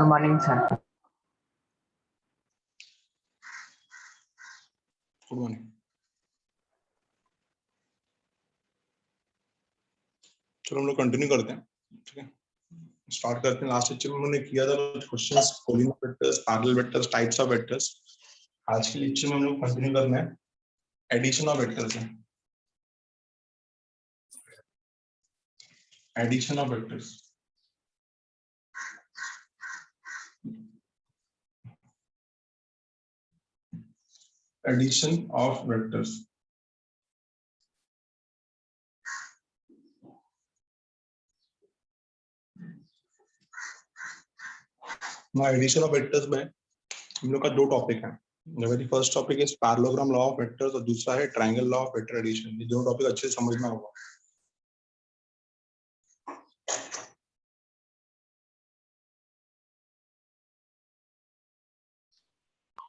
Good morning, sir. Good morning. चलो हम लोग कंटिन्यू करते हैं, ठीक है। स्टार्ट करते हैं। लास्ट लेक्चर में हमने किया था questions, collinear vectors, parallel vectors, types of vectors. आज के लेक्चर में हम लोग कंटिन्यू करना है एडिशन ऑफ वेक्टर्स है। Addition of vectors, addition of vectors. Addition of vectors में हम लोग का दो टॉपिक है। Very first topic is parallelogram law of vectors और दूसरा है triangle law of vector addition. ये दोनों टॉपिक अच्छे से समझना होगा।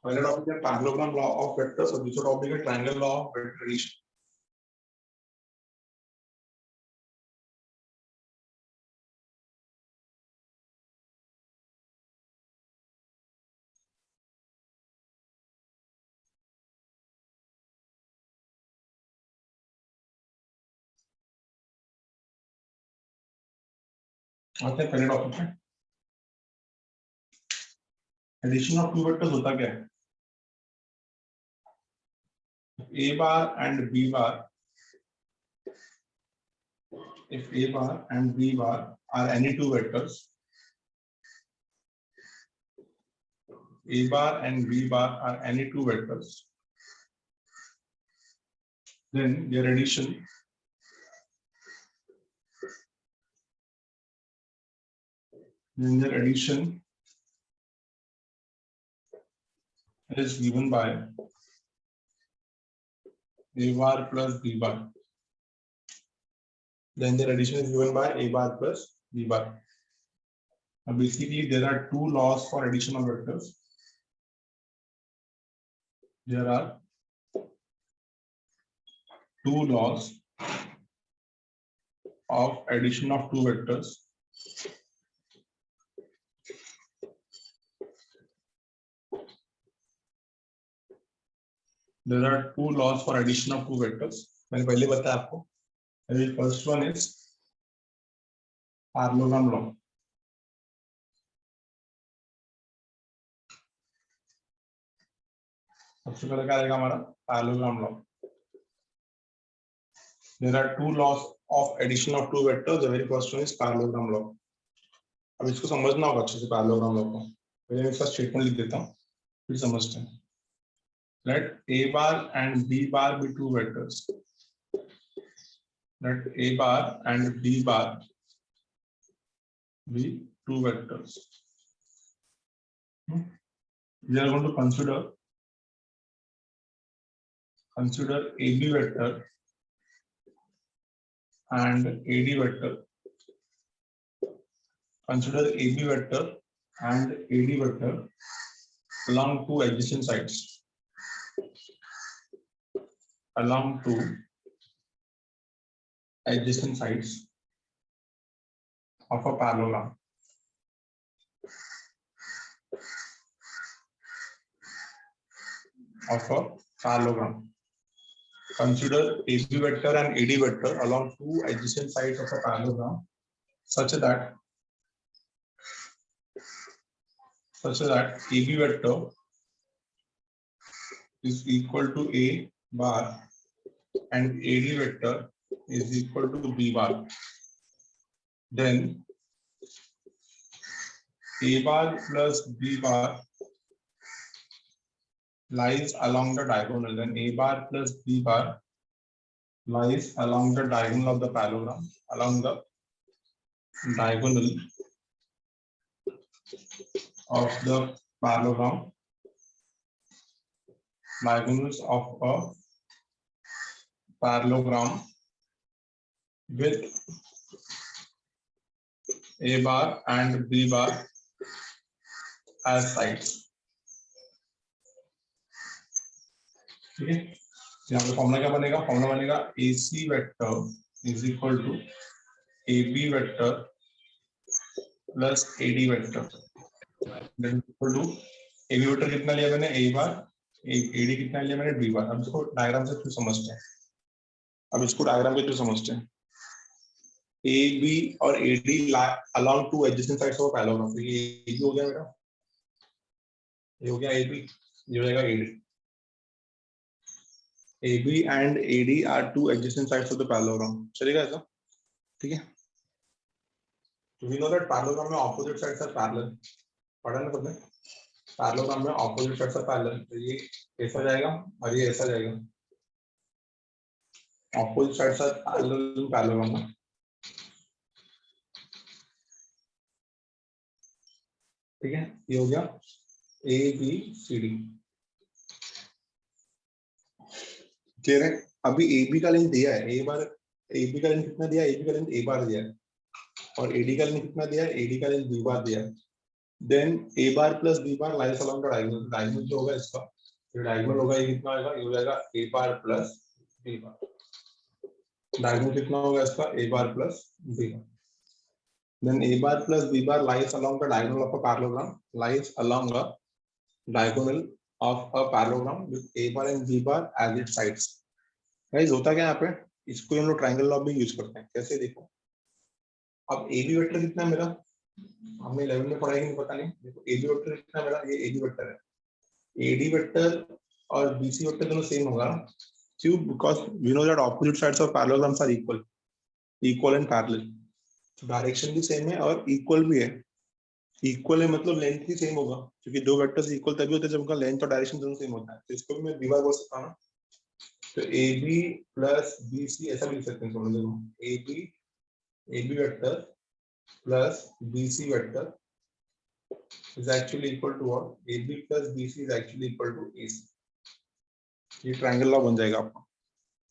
पहला टॉपिक है पैरेललोग्राम लॉ ऑफ वेक्टर्स और दूसरा टॉपिक है triangle law of vector addition. आते हैं पहले टॉपिक में। एडिशन ऑफ टू वेक्टर्स होता क्या है? A bar and B bar, if A bar and B bar are any two vectors, A bar and B bar are any two vectors, then their addition is given by A bar plus B bar. Then their addition is given by A bar plus B bar. Now basically there are two laws for addition of vectors. There are two laws of addition of two vectors. There are two laws for addition of two vectors. मैंने पहले बताया आपको। The first one is parallelogram law. सबसे पहले क्या रहेगा हमारा parallelogram law. There are two laws of addition of two vectors. The very first one is parallelogram law. अब इसको समझना होगा अच्छे से parallelogram law को। पहले मैं इसका स्टेटमेंट लिख देता हूँ, फिर समझते हैं। Let A bar and B bar be two vectors. Let A bar and B bar be two vectors. We are going to consider AB vector and AD vector. Consider AB vector and AD vector along two adjacent sides. Along two adjacent sides of a parallelogram. Of a parallelogram. Consider AB vector and AD vector along two adjacent sides of a parallelogram such that AB vector is equal to A bar and AD vector is equal to B bar. Then A bar plus B bar lies along the diagonal. Then A bar plus B bar lies along the diagonal of the parallelogram. Along the diagonal of the parallelogram. Diagonals of a parallelogram with A bar and B bar as sides. ठीक है, यहाँ पे formula क्या बनेगा? Formula बनेगा AC vector is equal to AB vector plus AD vector. That is equal to A B vector कितना लिया मैंने ए बार, ए डी कितना लिया मैंने बी बार। अब इसको डायग्राम से थ्रू समझते हैं, अब इसको डायग्राम के थ्रू समझते हैं। ए बी और A D along to adjacent sides of parallelogram. ये ए बी हो गया मेरा, ये हो गया ए बी, ये हो जाएगा A D. AB and AD are two adjacent sides of the parallelogram. चलेगा ऐसा, ठीक है। So we know that parallelogram में opposite sides are parallel, पढ़ा ना तुमने? Parallelogram में opposite sides are parallel, तो ये ऐसा जाएगा और ये ऐसा जाएगा। Opposite sides are parallel in parallelogram में, ठीक है। ये हो गया A B C D, clear है। अभी AB का लेंथ दिया है, A बार AB का लेंथ कितना दिया है, AB का लेंथ A बार दिया है, और AD का लेंथ कितना दिया है, AD का लेंथ B बार दिया है। Then A bar plus B bar lies along the diagonal, diagonal जो होगा इसका, ये डायगोनल होगा, ये कितना आएगा, ये हो जाएगा A bar plus B bar. Diagonal कितना होगा इसका, A bar plus B bar. Then A bar plus B bar lies along the diagonal of a parallelogram, lies along a diagonal of a parallelogram with A bar and B bar as its sides. Guys होता क्या है यहाँ पे, इसको हम लोग triangle law भी use करते हैं। कैसे देखो, अब ए बी वेक्टर कितना है मेरा, हमने 11 में पढ़ा है कि नहीं पता नहीं। देखो ए बी वेक्टर कितना है मेरा, ये ए बी वेक्टर है। ए डी वेक्टर और बी सी वेक्टर दोनों सेम होगा, क्यों? Because we know that opposite sides of parallelograms are equal, equal and parallel. Direction भी सेम है और इक्वल भी है। इक्वल है मतलब लेंथ भी सेम होगा, क्योंकि दो वेक्टर्स इक्वल तभी होते हैं जब उनका लेंथ और डायरेक्शन दोनों सेम होता है। तो इसको भी मैं बी बार बोल सकता हूँ। तो A B plus B C ऐसा भी लिख सकते हैं, समझ लो A B vector plus BC vector is actually equal to what? AB plus BC is actually equal to AC. ये ट्रायंगल लॉ बन जाएगा आपका।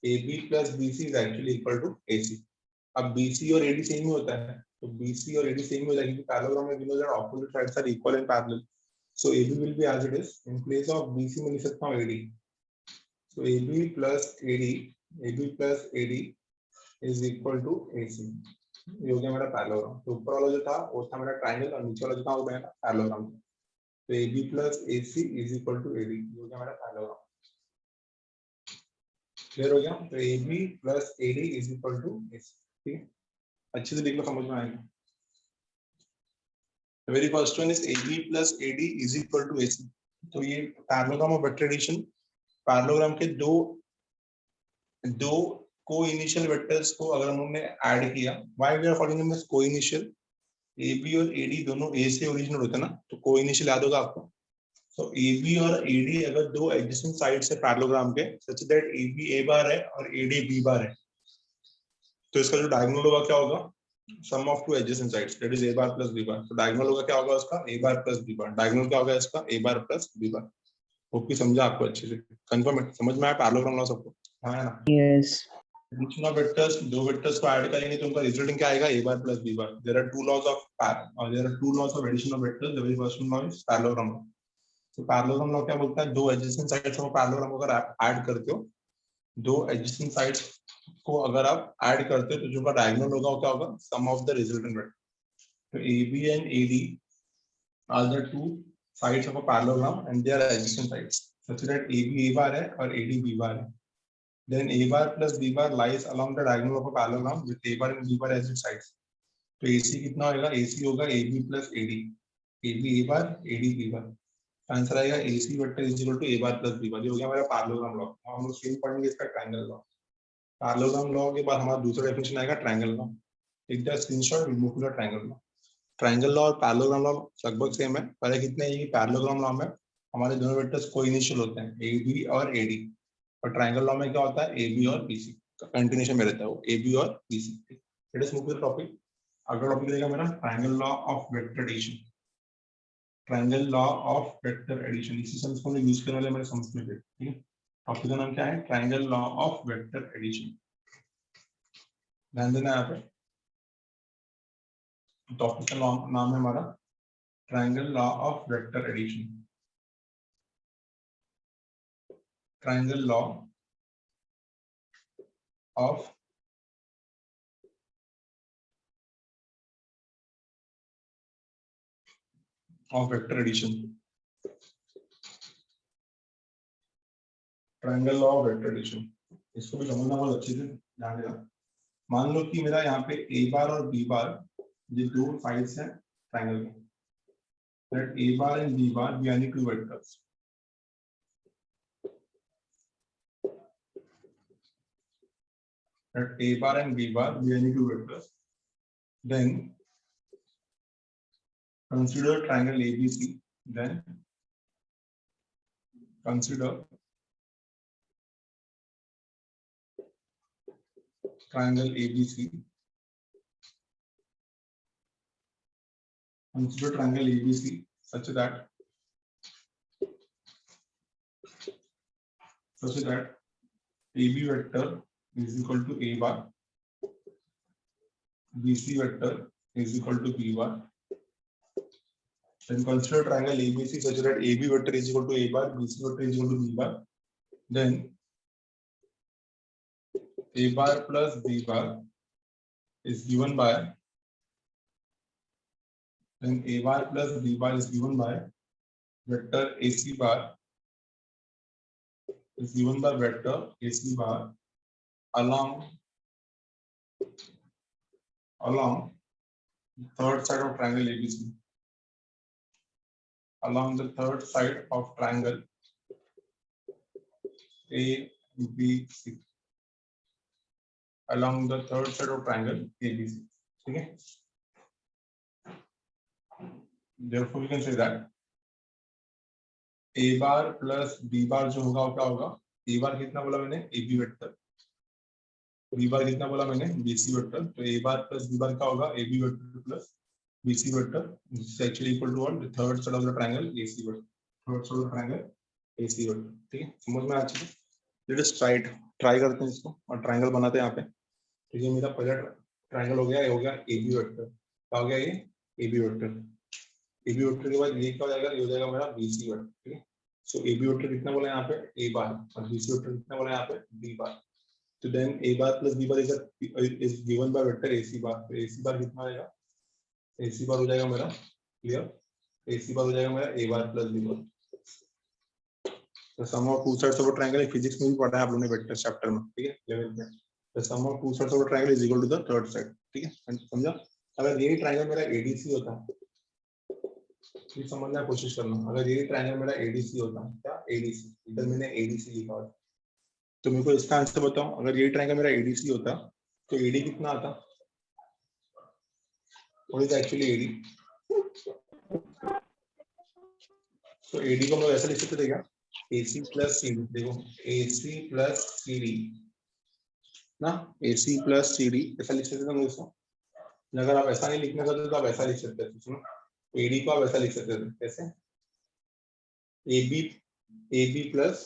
AB plus BC is actually equal to AC. अब BC और AD सेम ही होता है, तो BC और AD सेम हो जाएगी, क्योंकि पैरेललोग्राम में we know that opposite sides are equal and parallel. So AB will be as it is. In place of BC में लिख सकता हूँ AD. So AB plus AD is equal to AC. ये हो गया मेरा पैरेललोग्राम। तो ऊपर वाला जो था वो था मेरा ट्रायंगल, और नीचे वाला जो था वो मेरा पैरेललोग्राम। तो AB plus AC is equal to AD, ये हो गया मेरा पैरेललोग्राम। क्लियर हो गया? तो AB plus AD is equal to AC, ठीक है। अच्छे से देख लो, समझ में आएगा। The very first one is AB plus AD is equal to AC. तो ये parallelogram of vector addition, parallelogram के दो को इनिशियल वेक्टर्स को अगर हमने ऐड किया, why we are calling them as को इनिशियल। AB और AD दोनों A से ओरिजिनल होते हैं ना, तो को इनिशियल याद होगा आपको। तो AB और AD अगर दो एडजेसेंट साइड्स है पैरेललोग्राम के, सच दैट AB A बार है और AD B बार है, तो इसका जो डायगोनल होगा क्या होगा, sum of two adjacent sides, that is A bar plus B bar. तो डायगोनल होगा क्या होगा उसका, A bar plus B bar. Diagonal क्या होगा इसका, A bar plus B bar. Hope कि समझा आपको अच्छे से, कंफर्म है, समझ में आया पैरेललोग्राम लॉ सबको? हाँ है ना? Yes. एडिशन ऑफ वेक्टर्स, दो वेक्टर्स को ऐड करेंगे तो उनका रिजल्ट क्या आएगा, A bar plus B bar. There are two laws of addition of vectors. The very first law is parallelogram law. तो पैरेललोग्राम लॉ क्या बोलता है, दो एडजेसेंट साइड्स ऑफ पैरेललोग्राम को अगर आप ऐड करते हो, दो एडजेसेंट साइड्स को अगर आप ऐड करते हो तो जो का डायगोनल होगा वो क्या होगा, sum of the resultant vector. तो AB and AD are the two sides of a parallelogram and they are adjacent sides, such that AB A bar है और AD B बार है। Then A bar plus B bar lies along the diagonal of a parallelogram with A bar and B bar as its sides. तो AC कितना होगा, AC होगा AB plus AD, AB A bar, AD B bar। Answer आएगा AC vector is equal to A bar plus B bar. ये हो गया हमारा parallelogram law. हम लोग सेम पढ़ेंगे इसका ट्रायंगल लॉ। पैरेललोग्राम लॉ के बाद हमारा दूसरा डेफिनेशन आएगा triangle law. Take the screenshot, we move to the triangle law. Triangle law और पैरेललोग्राम लॉ लगभग सेम है, पर कितने ये पैरेललोग्राम लॉ में हमारे दोनों वेक्टर्स कोइनिशियल होते हैं, AB और AD। और ट्रायंगल लॉ में क्या होता है, AB और BC का कंटिन्यूएशन में रहता है वो, AB और BC। Let us move to the topic. अगला टॉपिक रहेगा मेरा triangle law of vector addition. Triangle law of vector addition, इसी से हम यूज करने वाले मेरे समझ में, ठीक है। टॉपिक का नाम क्या है, triangle law of vector addition. ध्यान देना यहाँ पे, टॉपिक का नाम है हमारा triangle law of vector addition. Triangle law of of vector addition, triangle law of vector addition, इसको भी समझना बहुत अच्छे से ध्यान देना। मान लो कि मेरा यहाँ पे ए बार और बी बार ये दो साइड्स हैं ट्रायंगल के, that a bar and b bar be any two vectors, that a bar and b bar be any two vectors, then consider triangle ABC, then consider triangle ABC, consider triangle ABC such that AB vector is equal to a bar, BC vector is equal to b bar. Then consider triangle ABC such that AB vector is equal to a bar, BC vector is equal to b bar. Then a bar plus b bar is given by, then a bar plus b bar is given by vector AC bar is given by vector AC bar along third side of triangle ABC, along the third side of triangle ABC, along the third side of triangle ABC. Okay. Therefore, we can say that a bar plus b bar जो होगा वो क्या होगा, a bar कितना बोला मैंने, AB vector, b bar कितना बोला मैंने, BC वेक्टर, तो a bar plus b bar क्या होगा, AB vector plus BC vector, which is actually equal to what, the third side of the triangle AC vector, third side of the triangle AC vector. ठीक है, समझ में आ चुका है? Let's try करते हैं इसको और ट्रायंगल बनाते हैं यहाँ पे. तो ये मेरा पहला ट्रायंगल हो गया, ये हो गया AB वेक्टर, क्या हो गया ये AB वेक्टर. AB वेक्टर के बाद ये क्या हो जाएगा, ये हो जाएगा मेरा BC वेक्टर. ठीक है, सो AB वेक्टर कितना बोला यहाँ पे, A बार, और BC वेक्टर कितना बोला यहाँ पे, B बार. तो then A bar plus B bar is given by vector AC bar. तो AC बार कितना आएगा, AC बार हो जाएगा मेरा, क्लियर, AC बार हो जाएगा मेरा A bar plus B bar. The sum of two sides of a triangle, physics में भी पढ़ा है आप लोगों ने वेक्टर चैप्टर में. ठीक है, 11th में. The sum of two sides of a triangle is equal to the third side. ठीक है, समझा? अगर ये ट्रायंगल मेरा ADC होता, ये समझने की कोशिश करना, अगर ये ट्रायंगल मेरा ADC होता, क्या ADC, इधर मैंने ADC लिखा है, तो मेरे को इसका आंसर बताओ. अगर ये ट्रायंगल मेरा ADC होता तो AD कितना आता, व्हाट इज एक्चुअली AD? तो AD को हम लोग ऐसा लिख सकते थे क्या, AC प्लस CD. देखो AC प्लस CD ना, AC प्लस CD ऐसा लिख सकते थे हम इसको. अगर आप ऐसा नहीं लिखना चाहते तो आप ऐसा लिख सकते थे. सुनो, AD को आप ऐसा लिख सकते थे, कैसे, AB प्लस,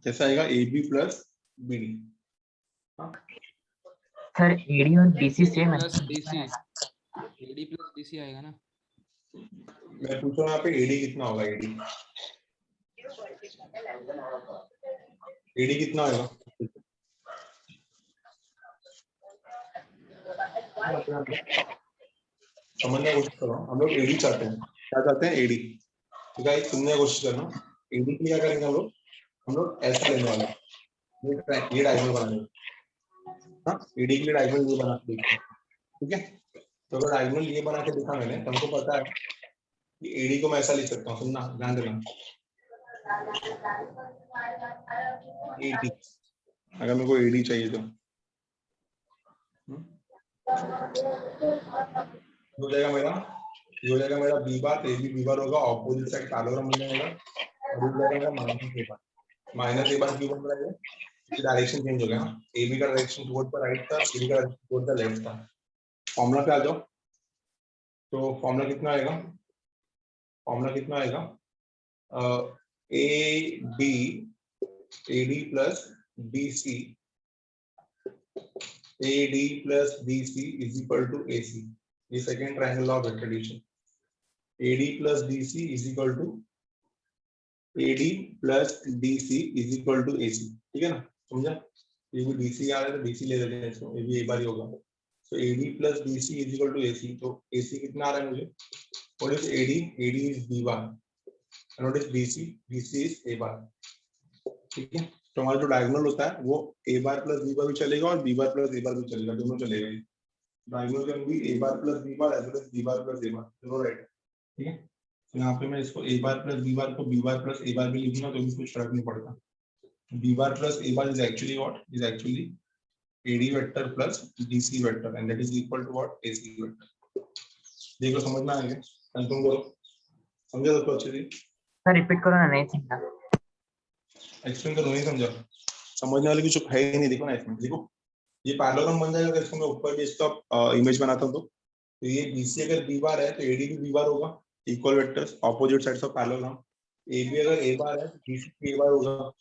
कैसा आएगा, AB plus BD. Sir AD और BC सेम है, AD प्लस BC आएगा ना. मैं पूछ रहा हूँ यहाँ पे AD कितना होगा, AD कितना होगा, समझने की कोशिश करो. हम लोग AD चाहते हैं, क्या चाहते हैं, AD. ठीक है, सुनने की कोशिश करना. AD क्या करेंगे हम लोग ऐसा लेने वाले, ये डायगोनल बनाने. हाँ, AD के लिए डायगोनल ये बना के देखते हैं. ठीक है, तो अगर डायगोनल ये बना के दिखा मैंने, तुमको पता है कि AD को मैं ऐसा लिख सकता हूँ. सुनना, ध्यान देना. AD, अगर मेरे को AD चाहिए तो हो जाएगा मेरा, ये हो जाएगा मेरा B बार, AB B बार होगा, ऑपोजिट साइड पैरेललोग्राम बन जाएगा, और ये जाएगा मेरा माइनस A बार क्यों बन रहा है, ये डायरेक्शन चेंज हो गया. AB का डायरेक्शन टुवर्ड द राइट था, CD का टुवर्ड द लेफ्ट था. फॉर्मूला पे आ जाओ. तो फॉर्मूला कितना आएगा, AD plus BC, AD plus BC is equal to AC. ये second triangle law of vector addition. AD plus BC is equal to AD plus DC is equal to AC. ठीक है ना, समझा? ये भी DC आ रहा है तो DC ले लेते हैं इसको, ये भी एक बार ही होगा. तो AD plus BC is equal to AC. तो AC कितना आ रहा है मुझे, What is AD? AD is B bar. And what is BC? BC is A bar. ठीक है, तो हमारा जो डायगोनल होता है वो A bar plus B bar भी चलेगा और B bar plus A bar भी चलेगा, दोनों चलेगा। Diagonal can be A bar plus B bar as well as B bar plus A bar, दोनों राइट है। ठीक है, तो यहाँ पे मैं इसको A bar plus B bar को B bar plus A bar भी लिखूंगा तो भी कुछ फर्क नहीं पड़ता। B bar plus A bar is actually what? Is actually AD vector plus DC vector and that is equal to what? AC vector। देखो समझ में आ गया? कंफर्म करो, समझा सबको अच्छे से? सर रिपीट करो ना, नहीं समझा। एक्सप्लेन करो, नहीं समझा? समझने वाले की चुप है ही नहीं। देखो ना इसमें, देखो ये पैरेललोग्राम बन जाएगा। इसको मैं ऊपर भी इसका इमेज बनाता हूँ तो ये BC अगर B बार है तो AD भी B बार होगा। Equal vectors opposite sides of parallelogram. AB अगर A बार है तो BC भी A बार होगा।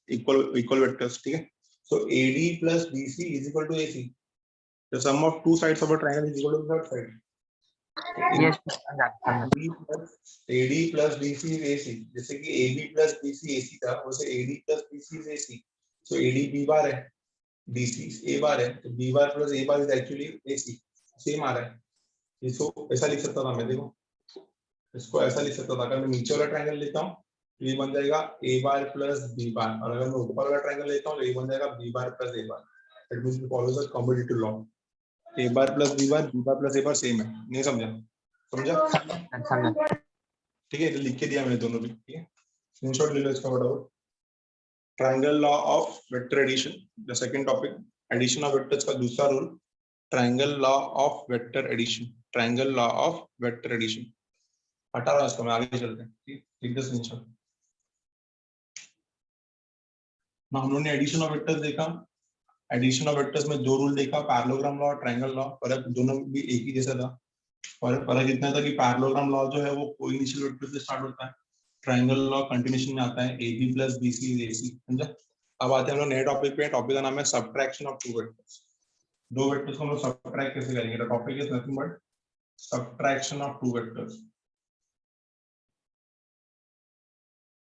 Equal vectors. ठीक है, so AD plus BC is equal to AC. The sum of two sides of a triangle is equal to the third side. Yes AD plus BC is AC. जैसे कि AB plus BC AC था, वैसे AD plus BC is AC. So AD B बार है, BC A bar है, तो B bar plus A bar is actually AC. Same आ रहा है। इसको ऐसा लिख सकता था मैं, देखो इसको ऐसा लिख सकता था। अगर मैं नीचे वाला ट्रायंगल लेता हूँ तो ये बन जाएगा A बार प्लस B बार, और अगर मैं ऊपर वाला ट्रायंगल लेता हूँ तो ये बन जाएगा B bar plus A bar. That means it follows the commutative law. A bar plus B bar, B bar plus A bar same है। नहीं समझा? समझा? समझा। ठीक है, तो लिख के दिया मैंने दोनों भी। ठीक है, स्क्रीनशॉट ले लो इसका फटाफट। Triangle law of vector addition, the second topic, addition of vectors का दूसरा rule, triangle law of vector addition. Triangle law of vector addition हटा रहा हूं इसको, मैं आगे चलते हैं। ठीक है, स्क्रीनशॉट ना। हम लोगों ने एडिशन ऑफ वेक्टर्स देखा। एडिशन ऑफ वेक्टर्स में दो रूल देखा, पैरेललोग्राम लॉ और ट्रायंगल लॉ। फर्क दोनों भी एक ही जैसा था। फर्क इतना था कि पैरेललोग्राम लॉ जो है वो कोइनिशियल वेक्टर से स्टार्ट होता है, ट्रायंगल लॉ कंटिन्यूएशन में आता है, AB plus BC is AC। समझा? अब आते हैं हम लोग नए टॉपिक पे। टॉपिक का नाम है सबट्रैक्शन ऑफ टू वेक्टर्स। दो वेक्टर्स को हम लोग सबट्रैक्ट कैसे करेंगे। The topic is nothing but subtraction of two vectors.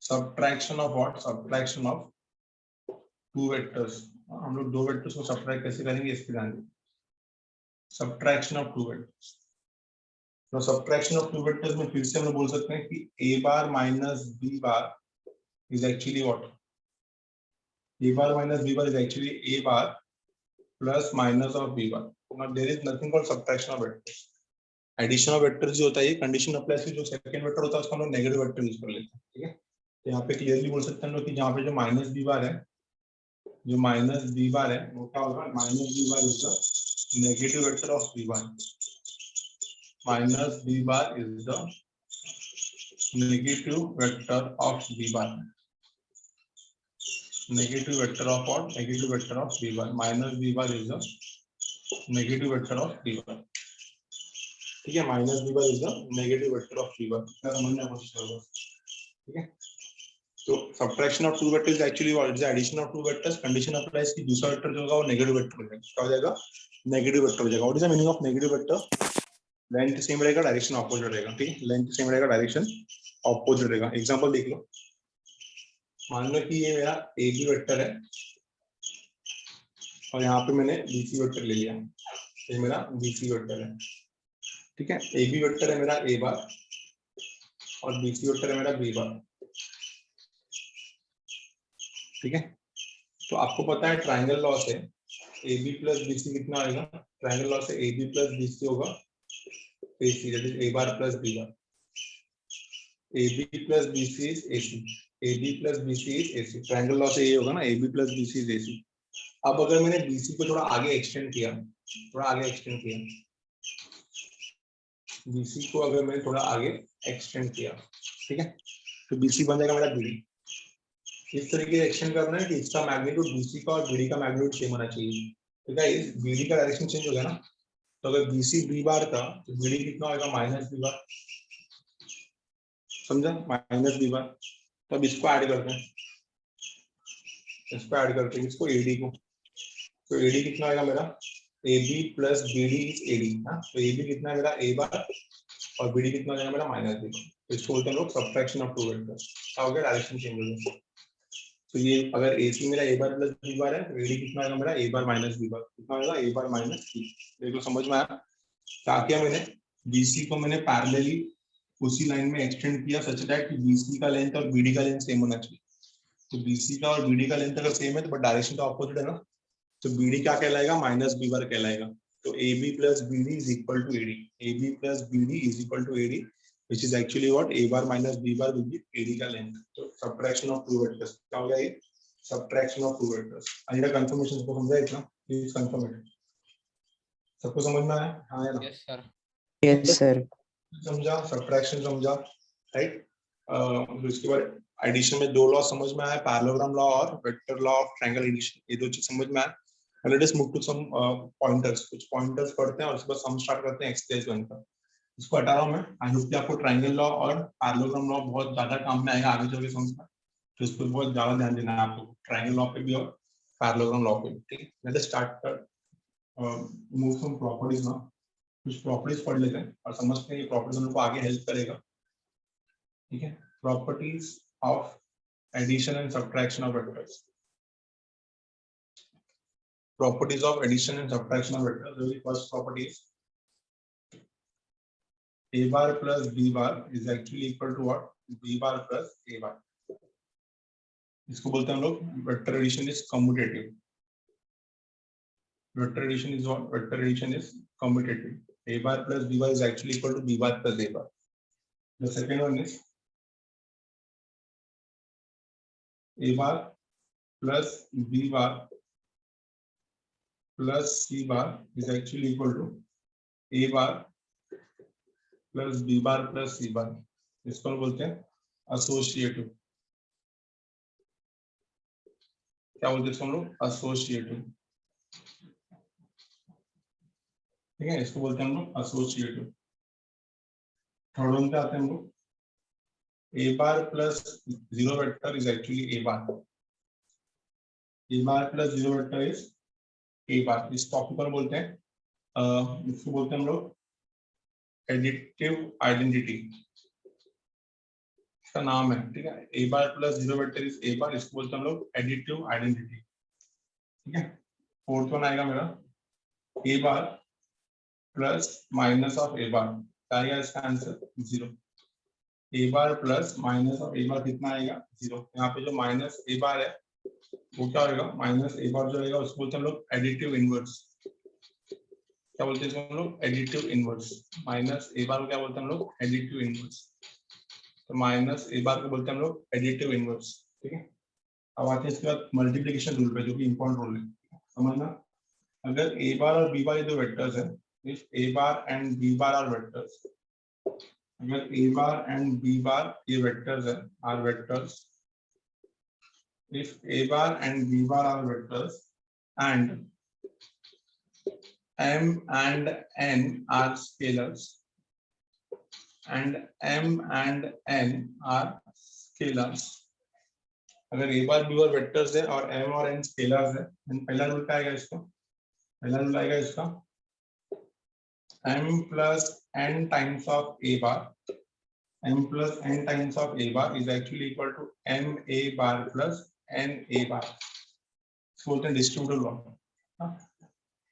Subtraction of what? Subtraction of two vectors. हम लोग दो वेक्टर्स को सबट्रैक्ट कैसे करेंगे इसके ध्यान दें। Subtraction of two vectors. तो सबट्रैक्शन ऑफ टू वेक्टर्स में फिर से हम लोग बोल सकते हैं कि A bar minus B bar is actually what? A bar minus B bar is actually A bar plus minus of B bar. Now there is nothing called subtraction of vectors. Addition of vectors जो होता है ये condition apply से जो second vector होता है उसको हम लोग नेगेटिव वेक्टर यूज कर लेते हैं। ठीक है, तो यहाँ पे क्लियरली बोल सकते हैं हम लोग कि जहाँ पे जो माइनस B बार है, जो माइनस B बार है वो क्या होगा? Minus B bar is the negative vector of B bar. Minus B bar is the negative vector of B bar. Negative vector of what? Negative vector of B bar. Minus B bar is the negative vector of B bar. ठीक है, minus B bar is the negative vector of B bar। क्या समझने की कोशिश करो। ठीक है, तो subtraction of two vectors is actually what? It's the addition of two vectors. Condition applies कि दूसरा वेक्टर जो होगा वो नेगेटिव वेक्टर हो जाएगा। क्या हो जाएगा? नेगेटिव वेक्टर हो जाएगा। What is the meaning of negative vector? Length same रहेगा, डायरेक्शन ऑपोजिट रहेगा। ठीक है, लेंथ सेम रहेगा, डायरेक्शन ऑपोजिट रहेगा। एग्जांपल देख लो। मान लो कि ये मेरा AB वेक्टर है और यहाँ पे मैंने BC वेक्टर ले लिया। ये मेरा BC वेक्टर है। ठीक है, AB वेक्टर है मेरा A बार और BC वेक्टर है मेरा B बार। ठीक है, तो आपको पता है ट्रायंगल लॉ से AB प्लस BC कितना आएगा? ट्रायंगल लॉ से AB प्लस BC होगा AC, that is A bar plus B bar. AB plus BC is AC। AB plus BC is AC। Triangle law से ये होगा ना, AB plus BC is AC। अब अगर मैंने BC को थोड़ा आगे एक्सटेंड किया, BC को अगर मैंने थोड़ा आगे एक्सटेंड किया, ठीक है, तो BC बन जाएगा मेरा BD। इस तरीके से एक्सटेंड करना है कि इसका मैग्नीट्यूड BC का और BD का मैग्नीट्यूड सेम होना चाहिए। ठीक है, इस BD का डायरेक्शन चेंज हो गया ना, तो अगर BC B बार था तो BD कितना होगा? माइनस B बार। समझा? Minus B bar. तो अब इसको ऐड करते हैं, इसको AD को। तो AD कितना आएगा मेरा? AB plus BD is AD। तो AB कितना है मेरा? A बार और BD कितना हो जाएगा मेरा? Minus B। तो इसको बोलते हैं लोग सबट्रैक्शन ऑफ टू वेक्टर्स। क्या हो गया? डायरेक्शन चेंज हो गया। तो ये अगर AC मेरा A बार प्लस B बार है तो AD कितना आएगा मेरा? A बार माइनस B बार। कितना आएगा? A bar minus B। देखो समझ में आया? क्या किया मैंने? BC को मैंने पैरेलली उसी लाइन में एक्सटेंड किया सच दैट कि BC का लेंथ और BD का लेंथ सेम होना चाहिए। तो BC का और BD का लेंथ अगर सेम है तो बट डायरेक्शन तो ऑपोजिट है ना, तो BD क्या कहलाएगा, माइनस B बार कहलाएगा। तो AB plus BD is equal to AD. AB plus BD is equal to AD, which is actually what, A bar minus B bar will be AD का length. तो subtraction of two vectors क्या हो गया ये, subtraction of two vectors। आइए confirmation को समझा इतना, प्लीज कंफर्म इट। सबको समझ में आया? हाँ या ना? Yes sir. Yes sir. समझा, सब्ट्रैक्शन समझा, राइट। तो इसके बाद एडिशन में दो लॉ समझ में आया, पैरेललोग्राम लॉ और vector law of triangle addition, ये दो चीज समझ में आया। Let us move to some pointers, कुछ पॉइंटर्स पढ़ते हैं और उसके बाद सम स्टार्ट करते हैं एक्सरसाइज 1 का। इसको हटा रहा हूं मैं, आई होप कि आपको ट्रायंगल लॉ और पैरेललोग्राम लॉ बहुत ज्यादा काम में आएगा आगे चल के समझना, तो इस पर बहुत ज्यादा ध्यान देना है आपको, ट्रायंगल लॉ पे भी और पैरेललोग्राम लॉ पे भी, ठीक है। Let us start move some properties now. कुछ प्रॉपर्टीज पढ़ लेते हैं और समझते हैं ये प्रॉपर्टीज हम लोग को आगे हेल्प करेगा, ठीक है। Properties of addition and subtraction of vectors. Properties of addition and subtraction of vectors. The first property is A bar plus B bar is actually equal to what? B bar plus A bar. इसको बोलते हैं हम लोग vector addition is commutative. Vector addition is what? Vector addition is commutative. A bar plus B bar is actually equal to B bar plus A bar. The second one is A bar plus B bar plus C bar is actually equal to A bar plus B bar plus C bar. इसको हम बोलते हैं associative. क्या बोलते हैं इसको हम लोग? एसोसिएटिव, ठीक है, इसको बोलते हैं हम लोग एसोसिएटिव। थर्ड वन पे आते हैं हम लोग, A bar plus zero vector is actually A bar. A bar plus zero vector is A bar. इस टॉपिक पर बोलते हैं इसको बोलते हैं हम लोग एडिटिव आइडेंटिटी, इसका नाम है, ठीक है। A bar plus zero vector is A bar, इसको बोलते हैं हम लोग एडिटिव आइडेंटिटी, ठीक है। फोर्थ वन आएगा मेरा A bar plus minus of A bar, क्या आएगा इसका answer? 0। A bar plus minus of A bar कितना आएगा? 0। यहाँ पे जो माइनस A bar है वो क्या होगा? माइनस A bar जो रहेगा उसको बोलते हैं हम लोग एडिटिव इनवर्स। क्या बोलते हैं इसको हम लोग? Additive inverse. Minus A bar को क्या बोलते हैं हम लोग? Additive inverse. तो माइनस A bar को बोलते हैं हम लोग एडिटिव इनवर्स, ठीक है। अब आते हैं इसके बाद मल्टीप्लिकेशन रूल पे, जो कि इंपॉर्टेंट रूल है, समझना। अगर A bar और B bar ये दो वेक्टर्स हैं, if A bar and B bar are vectors, अगर A bar and B bar ये वेक्टर्स हैं, are vectors, if A bar and B bar are vectors and M and N are scalars and M and N are scalars, अगर A bar B bar vectors है और M और N scalars है, पहला rule क्या आएगा इसका? पहला रूल आएगा इसका M plus N times of A bar, M plus N times of A bar is actually equal to M A bar plus N A bar. इसको बोलते हैं डिस्ट्रीब्यूटिव लॉ।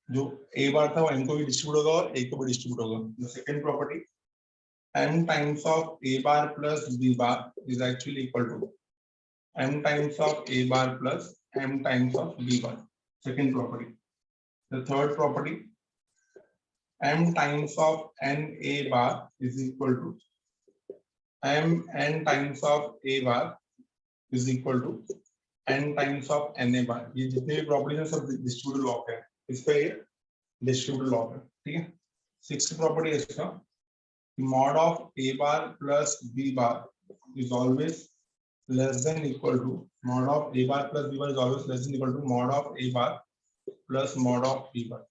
जो A bar था वो M को भी डिस्ट्रीब्यूट होगा और A को भी डिस्ट्रीब्यूट होगा। The second property, M times of A bar plus B bar is actually equal to M times of A bar plus M times of B bar. Second property. The third property, M times of N A bar is equal to M N times of A bar is equal to N times of N A bar. ये जितने भी properties हैं सब distributive law है, इस पे ये distributive law है, ठीक है। सिक्स्थ प्रॉपर्टी है इसका, mod of A bar plus B bar is always less than equal to mod of A bar plus B bar is always less than equal to mod of A bar plus mod of B bar,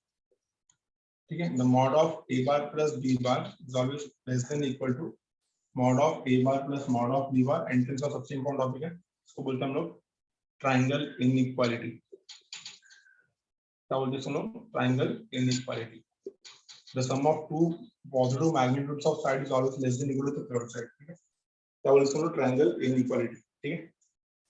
ठीक है। The mod of A bar plus B bar is always less than equal to mod of A bar plus mod of B bar। Entrance का सबसे important topic है, इसको बोलते हैं हम लोग ट्रायंगल इनइक्वालिटी। क्या बोलते हैं हम लोग? Triangle inequality. The sum of two positive magnitudes of side is always less than equal to the third side, ठीक है। क्या बोलते हैं हम लोग? ट्रायंगल इनइक्वालिटी, ठीक है।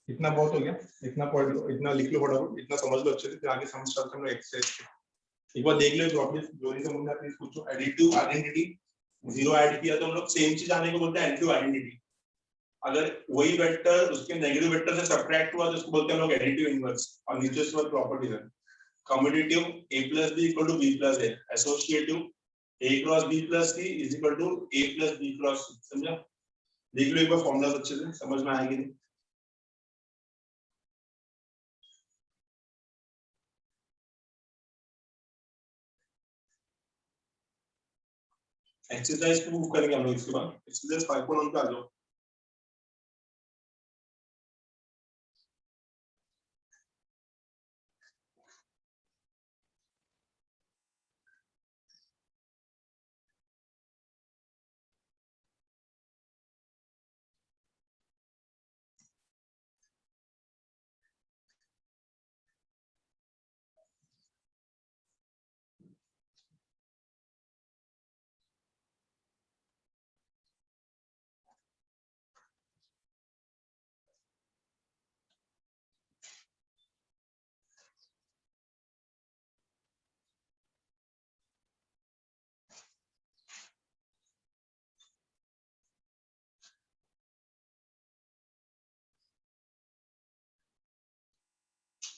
इतना बहुत हो गया, इतना पढ़ लो, इतना लिख लो फटाफट, इतना समझ लो अच्छे से, फिर आगे समझ सकते हैं एक्सरसाइज। एक बार देख लो प्रॉपर्टीज, जो नहीं समझ में आती है पूछो। एडिटिव आइडेंटिटी जीरो ऐड किया तो हम लोग सेम चीज आने को बोलते हैं एडिटिव आइडेंटिटी। अगर वही वेक्टर उसके नेगेटिव वेक्टर से सब्ट्रैक्ट हुआ तो उसको बोलते हैं हम लोग एडिटिव इनवर्स। और नीचे उसके बाद प्रॉपर्टीज है commutative a plus b equal to b plus a, associative a cross b plus c is equal to a plus b cross c। समझा? देख लो एक बार फॉर्मूला अच्छे से समझ में आएगी नहीं। एक्सरसाइज को मूव करेंगे हम लोग इसके बाद एक्सरसाइज 5.1 पे आ जाओ।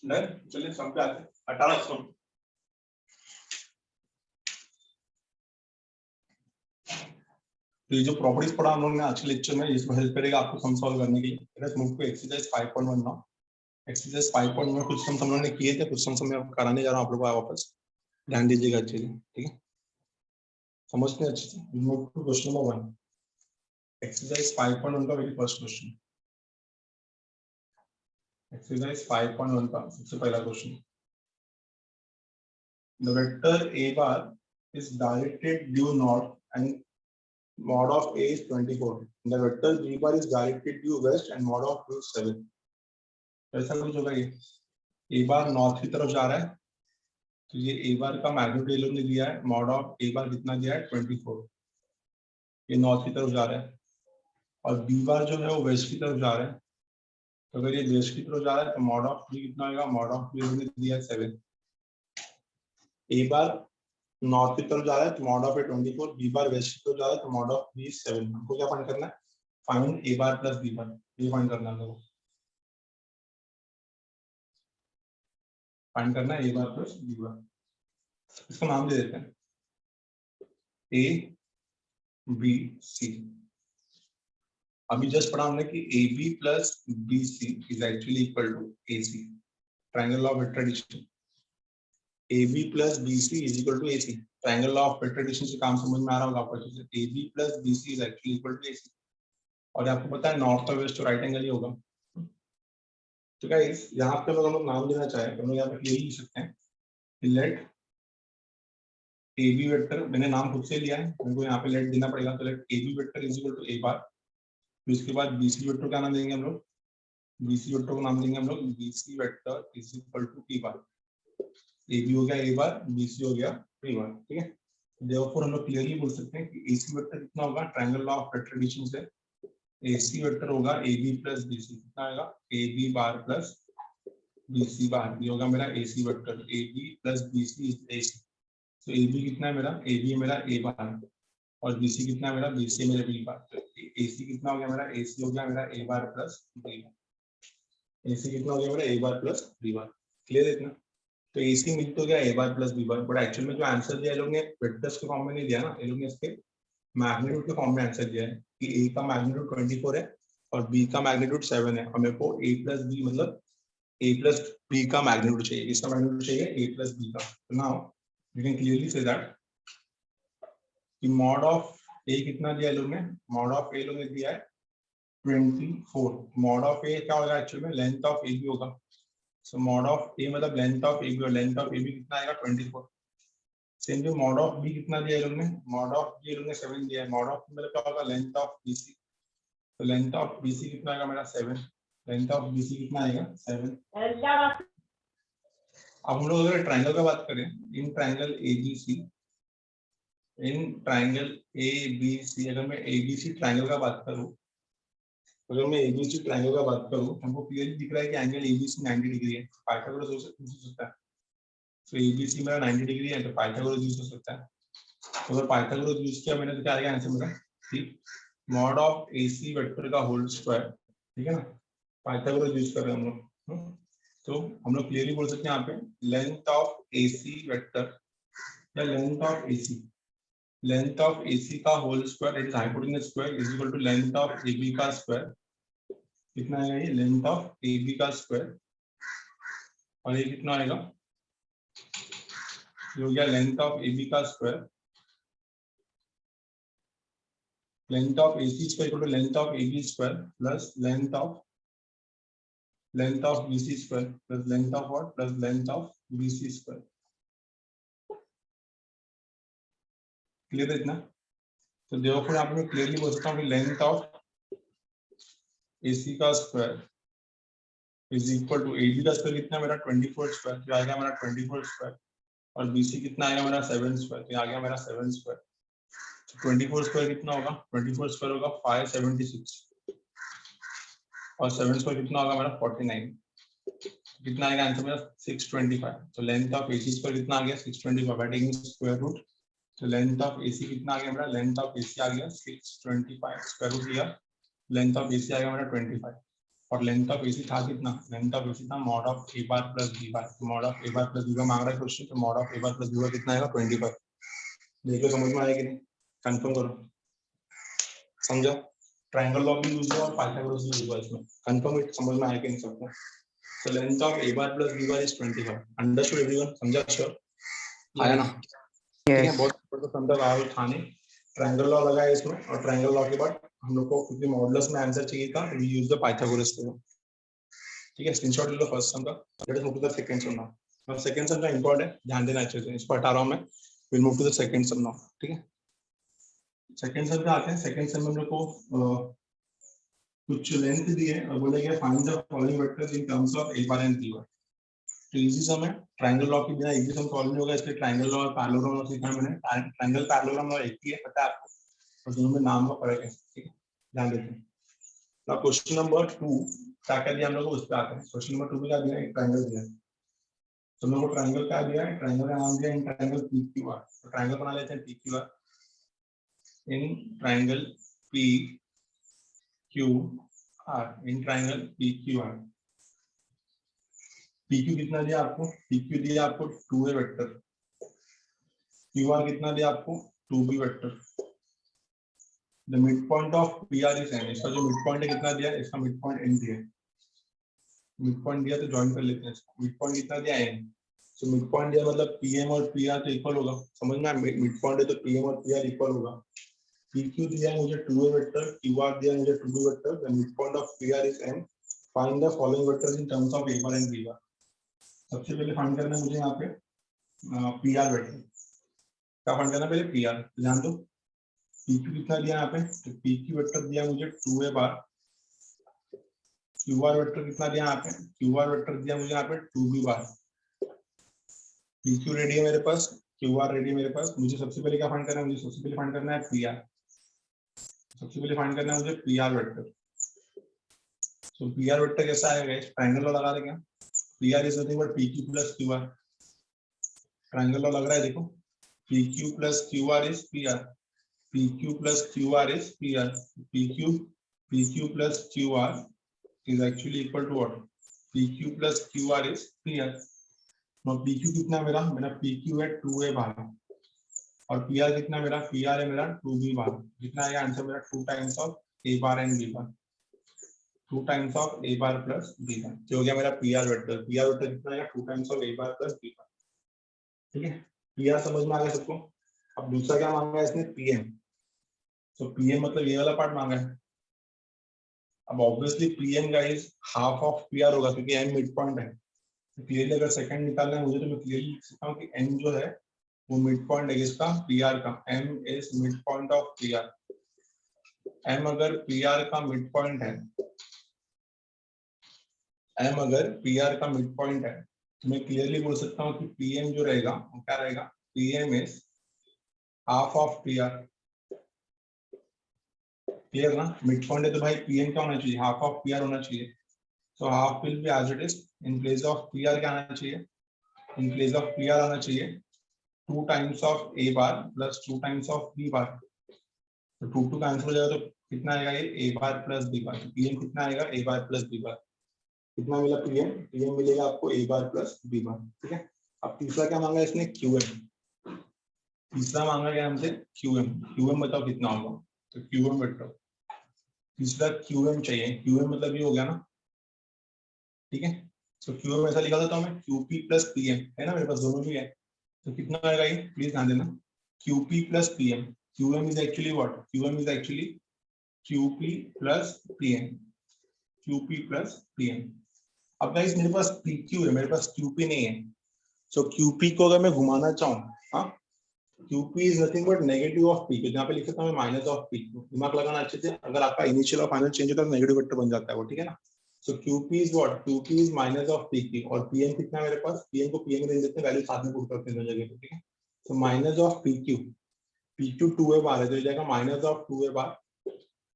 डन, चलिए सम पे आते हैं। 18 सम। तो ये जो प्रॉपर्टीज पढ़ा हम लोगों ने आज के लेक्चर में इसमें हेल्प करेगा आपको सम सॉल्व करने के लिए। Let's move to exercise 5.1 now. Exercise 5.1 में कुछ सम हम लोगों ने किए थे, कुछ सम मैं कराने जा रहा हूं आप लोगों को वापस। ध्यान दीजिएगा अच्छे से, ठीक है? समझते हैं अच्छे से। Move to question number 1। Exercise 5.1 का वेरी फर्स्ट क्वेश्चन। एक्सरसाइज 5.1 का सबसे पहला question. The vector a bar is directed due north and mod of a is 24. The vector b bar is directed due west and mod of b is 7. ऐसा कुछ होगा ये। a bar north की तरफ जा रहा है तो ये a bar का मैग्नीट्यूड लोग ने दिया है, mod of a bar कितना दिया है 24। ये नॉर्थ की तरफ जा रहा है और b bar जो है वो वेस्ट की तरफ जा रहा है। तो अगर ये वेस्ट की तरफ जा रहा है तो mod of b कितना होगा, mod of b लोग ने दिया है 7। a bar नॉर्थ की तरफ जा रहा है तो mod of A 24, B bar west की तरफ जा रहा है तो मॉड ऑफ बी 7। हमको क्या फाइंड करना है? फाइंड ए बार प्लस बी बार, ये फाइंड करना है। फाइंड करना है ए बार प्लस बी बार। इसका नाम दे देते हैं ए बी सी। अभी जस्ट पढ़ा हमने कि A B plus B C is actually equal to A C, triangle of addition. AB plus BC is equal to AC. Triangle of addition से काम समझ में आ रहा होगा आपको अच्छे से। AB plus BC is actually equal to AC. और आपको पता है नॉर्थ और वेस्ट राइट एंगल ही होगा। तो गाइस यहाँ पे हम लोग नाम देना चाहें तो हम लोग यहाँ पे क्लियरली लिख सकते हैं लेट AB वेक्टर, मैंने नाम खुद से लिया है, मेरे को यहाँ पे लेट देना पड़ेगा। तो let AB vector is equal to A bar. फिर उसके बाद BC वेक्टर का नाम देंगे हम लोग, BC वेक्टर का नाम देंगे हम लोग BC vector is equal to P bar. A B हो गया ए बार, बी सी हो गया बी बार, ठीक है? देयरफॉर हम लोग क्लियरली बोल सकते हैं कि एसी वेक्टर कितना होगा, ट्रायंगल ऑफ एडिशन से एसी वेक्टर होगा A B plus B C. कितना आएगा? A B bar plus B C bar. ये होगा मेरा AC vector. A B plus B C is AC. तो ए बी कितना है मेरा? ए बी मेरा ए बार और बी सी कितना है मेरा? बी सी मेरा बी बार। तो एसी कितना हो गया मेरा? एसी हो गया मेरा ए बार प्लस बी बार। एसी कितना हो गया मेरा? ए बार प्लस बी बार। क्लियर है इतना? तो AC मिल तो गया a bar plus b bar, but actual में जो आंसर दिया है लोग ने वेक्टर्स के फॉर्म में नहीं दिया ना, ये लोग ने इसके मैग्नीट्यूड के फॉर्म में आंसर दिया है कि a का मैग्नीट्यूड 24 है और b का मैग्नीट्यूड 7 है और मेरे को a प्लस b मतलब a प्लस b का मैग्नीट्यूड चाहिए, इसका मैग्नीट्यूड चाहिए a प्लस b का। तो now we can clearly say that कि मॉड ऑफ a कितना दिया है लोग ने? मॉड ऑफ a लोग ने दिया है 24। मॉड ऑफ a क्या होगा एक्चुअल में? लेंथ ऑफ a भी होगा। So mod of a मतलब लेंथ ऑफ AB और लेंथ ऑफ AB कितना आएगा? 24। सेम जो mod of B कितना दिया है लोग ने? mod of B लोग ने 7 दिया है। mod of मतलब क्या होगा? Length of BC। तो लेंथ ऑफ BC कितना आएगा मेरा? 7। लेंथ ऑफ BC कितना आएगा? 7। अब हम लोग अगर ट्रायंगल का बात करें, in triangle ABC, in triangle ABC अगर मैं ABC ट्रायंगल का बात करूं, अगर मैं ABC ट्रायंगल का बात करूं, हमको क्लियरली दिख रहा है कि एंगल ABC 90 डिग्री है। पाइथागोरस यूज हो सकता है। तो ABC मेरा 90 डिग्री है तो पाइथागोरस यूज हो सकता है। तो अगर पाइथागोरस यूज किया मैंने तो क्या आएगा आंसर मेरा, ठीक, मॉड ऑफ AC वेक्टर का होल स्क्वायर, ठीक है ना, पाइथागोरस यूज कर रहे हैं हम लोग। तो हम लोग क्लियरली बोल सकते हैं यहाँ पे लेंथ ऑफ AC वेक्टर या लेंथ ऑफ AC का whole square that is hypotenuse square is equal to length of AB का स्क्वायर। कितना आएगा ये, लेंथ ऑफ AB का स्क्वायर, और ये कितना आएगा, ये हो गया लेंथ ऑफ AB का square, length of AC square equal to length of AB square plus length of BC square plus length of what, plus length of BC square. Clear है इतना? तो देखो यहाँ पे मैं क्लियरली बोल सकता हूँ कि लेंथ ऑफ AC का square is equal to AB का स्क्वायर कितना मेरा 24 स्क्वायर, तो आ गया मेरा 24 स्क्वायर, और BC कितना आएगा मेरा 7 स्क्वायर, तो आ गया मेरा 7 स्क्वायर। तो 24 स्क्वायर कितना होगा, 24 स्क्वायर होगा 576, और 7 स्क्वायर कितना होगा मेरा 49, कितना आएगा आंसर मेरा 625। तो लेंथ ऑफ AC स्क्वायर कितना आ गया 625 बाय टेकिंग स्क्वायर रूट। तो लेंथ ऑफ AC कितना आ गया मेरा, लेंथ ऑफ AC आ गया 625, स्क्वायर रूट लिया, लेंथ ऑफ AC आ गया मेरा 25, और लेंथ ऑफ AC था कितना, लेंथ ऑफ AC था mod of A bar plus B bar, तो mod of A bar plus B बार मांग रहा है क्वेश्चन, तो mod of A bar plus B बार कितना आएगा 25। देखो समझ में आया कि नहीं, कंफर्म करो, समझा? ट्रायंगल लॉ भी यूज हुआ और पाइथागोरस भी यूज हुआ इसमें, कंफर्म समझ में आया कि नहीं सबको? So length of A bar plus B bar is 25. Understood everyone? समझा sure? आया ना? ठीक है, बहुत तो समझा रहा है थाने। ट्रायंगल लॉ लगा है इसमें, और ट्रायंगल लॉ के बाद हम लोग को क्योंकि मॉडुलस में आंसर चाहिए था, we use the Pythagoras theorem। ठीक है, स्क्रीनशॉट ले लो फर्स्ट सम का, let us move to the second sum now. और सेकंड सम का इंपॉर्टेंट है, ध्यान देना अच्छे से, इसको हटा रहा हूं मैं, will move to the second sum now. ठीक है, सेकंड सम पे आते हैं। सेकंड सम में हम लोग को कुछ लेंथ दी है और बोला गया find the following vectors in terms of A bar and B bar. तो इजी सम है, ट्रायंगल लॉ के बिना इजी सम सॉल्व नहीं होगा, इसलिए ट्रायंगल लॉ और पैरेललोग्राम लॉ सीखा है मैंने। ट्रायंगल पैरेललोग्राम लॉ एक ही है, पता है आपको, और दोनों में नाम का फर्क है। ठीक है, ध्यान देते हैं। नाउ क्वेश्चन नंबर 2 क्या कर दिया हम लोग, उस पे आते हैं। क्वेश्चन नंबर 2 में क्या दिया है, एक ट्रायंगल दिया है। तो हम लोग को ट्रायंगल क्या दिया है, ट्रायंगल का नाम दिया है इन ट्रायंगल PQR। तो ट्रायंगल बना लेते हैं PQR, in triangle PQR, in triangle PQR। PQ कितना दिया आपको, PQ दिया आपको 2A वेक्टर, QR कितना दिया आपको 2B vector. The mid point of PR is n। इसका जो मिड पॉइंट है कितना दिया है, इसका मिड पॉइंट n दिया है। मिड पॉइंट दिया तो ज्वाइन कर लेते हैं इसको। मिड पॉइंट कितना दिया n, तो मिड पॉइंट दिया मतलब PM और PR तो इक्वल होगा, समझ में? मिड पॉइंट है तो PM और PR इक्वल होगा। PQ दिया है मुझे 2A वेक्टर, QR दिया है मुझे 2B vector, the mid point of PR is n। Find the following vectors in terms of A bar and B बार। सबसे पहले फाइंड करना है मुझे यहाँ पे PR वेक्टर। क्या फाइंड करना है, पहले PR ध्यान दो। PQ कितना दिया यहाँ पे, तो PQ वेक्टर दिया मुझे 2A बार। QR वेक्टर कितना दिया यहाँ पे, QR वेक्टर दिया मुझे यहाँ पे 2B बार। PQ रेडी है मेरे पास, QR रेडी है मेरे पास। मुझे सबसे पहले क्या फाइंड करना है, मुझे सबसे पहले फाइंड करना है PR। सबसे पहले फाइंड करना है मुझे PR वेक्टर। तो PR वेक्टर कैसा आएगा, ट्रायंगल लॉ लगा देंगे। PR is nothing but PQ plus QR। Triangle law लग रहा है देखो, PQ plus QR is PR, PQ plus QR is PR. PQ plus QR is actually equal to what? PQ plus QR is PR. Now PQ कितना मेरा PQ है 2A बार, और PR कितना मेरा, PR है मेरा 2B बार। कितना आएगा आंसर मेरा 2 times of A bar and B bar, 2 times of A bar plus B बार। जो हो गया मेरा PR वेक्टर। PR वेक्टर कितना आएगा 2 times of A bar plus B बार। ठीक है, PR समझ में आ गया सबको? अब दूसरा क्या मांगा है इसने, PM। तो PM मतलब ये वाला पार्ट मांगा है। अब obviously PM guys half of PR होगा क्योंकि M मिड पॉइंट है। तो क्लियरली अगर सेकंड निकालना है मुझे तो मैं क्लियरली लिख सकता हूं कि M जो है वो मिड पॉइंट है इसका PR का। M is mid point of PR। M अगर PR का मिड पॉइंट है, M अगर PR का मिड पॉइंट है, तो मैं क्लियरली बोल सकता हूं कि PM जो रहेगा वो क्या रहेगा, PM is half of PR। Clear ना? मिड पॉइंट है तो भाई PM क्या होना चाहिए, हाफ ऑफ PR होना चाहिए। So half will be as it is. In place of PR क्या आना चाहिए, in place of PR आना चाहिए 2 times of A bar plus 2 times of B bar, तो 2 कैंसिल हो जाएगा, तो कितना आएगा ये A bar plus B bar, PM कितना आएगा ए बार प्लस बी बार, कितना मिला पीएम, पीएम मिलेगा आपको ए बार प्लस बी बार, ठीक है। अब तीसरा क्या मांगा इसने, क्यूएम, तीसरा मांगा गया हमसे क्यूएम, क्यूएम बताओ कितना होगा, तो क्यूएम बताओ, तीसरा क्यूएम चाहिए, क्यूएम मतलब ये हो गया ना, ठीक है। तो क्यूएम ऐसा लिखा था हमें क्यूपी प्लस पीएम, है ना, मेरे पास दोनों भी है, तो कितना आएगा ये प्लीज ध्यान देना, QP plus PM, QM is actually what, QM is actually QP plus PM, QP plus PM. अब गाइस मेरे पास पीक्यू है, मेरे पास क्यूपी नहीं है, सो क्यूपी को अगर मैं घुमाना चाहूँ, हाँ, QP is nothing but negative of PQ, यहाँ पे लिख सकता हूँ माइनस ऑफ PQ, दिमाग लगाना अच्छे से, अगर आपका इनिशियल और फाइनल चेंज होता है तो नेगेटिव वेक्टर बन जाता है वो, ठीक है ना। सो QP is what, QP is minus of PQ, और PM कितना है मेरे पास, PM को PM में देते हैं, वैल्यू साथ में पुट करते हैं दोनों जगह पे, ठीक है। So minus of PQ, PQ 2 बार है तो जाएगा माइनस ऑफ 2 बार,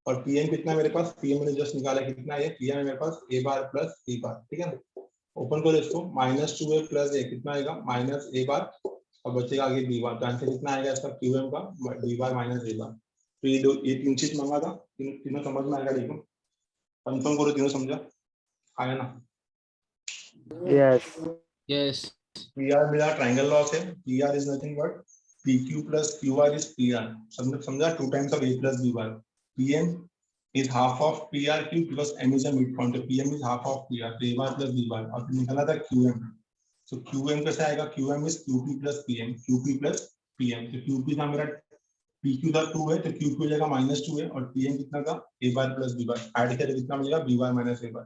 और PM कितना है मेरे पास, PM मैंने जस्ट निकाला कितना है, PM है मेरे पास ए बार प्लस बी बार, ठीक है ना। ओपन करो इसको, माइनस 2a प्लस ए कितना आएगा, माइनस ए बार, और बचेगा आगे बी बार, तो आंसर कितना आएगा इसका क्यूएम का, बी बार माइनस ए बार। तो ये तीन चीज मांगा था, तीनों समझ में आएगा, देखो कंफर्म करो, तीनों समझा आया ना। यस यस पीआर मेरा ट्रायंगल लॉ से, PR is nothing but PQ plus QR is PR, समझा, 2 times of A plus B bar, PM is half of PRQ because M is a midpoint, so PM is half of PR, तो A bar plus B bar, और निकला था QM, so QM कैसे आएगा, QM is QP plus PM, QP plus PM, तो QP था मेरा, PQ था 2 है तो QP हो जाएगा -2 है, और PM कितना था A bar plus B bar, add करके कितना मिलेगा B bar minus A bar,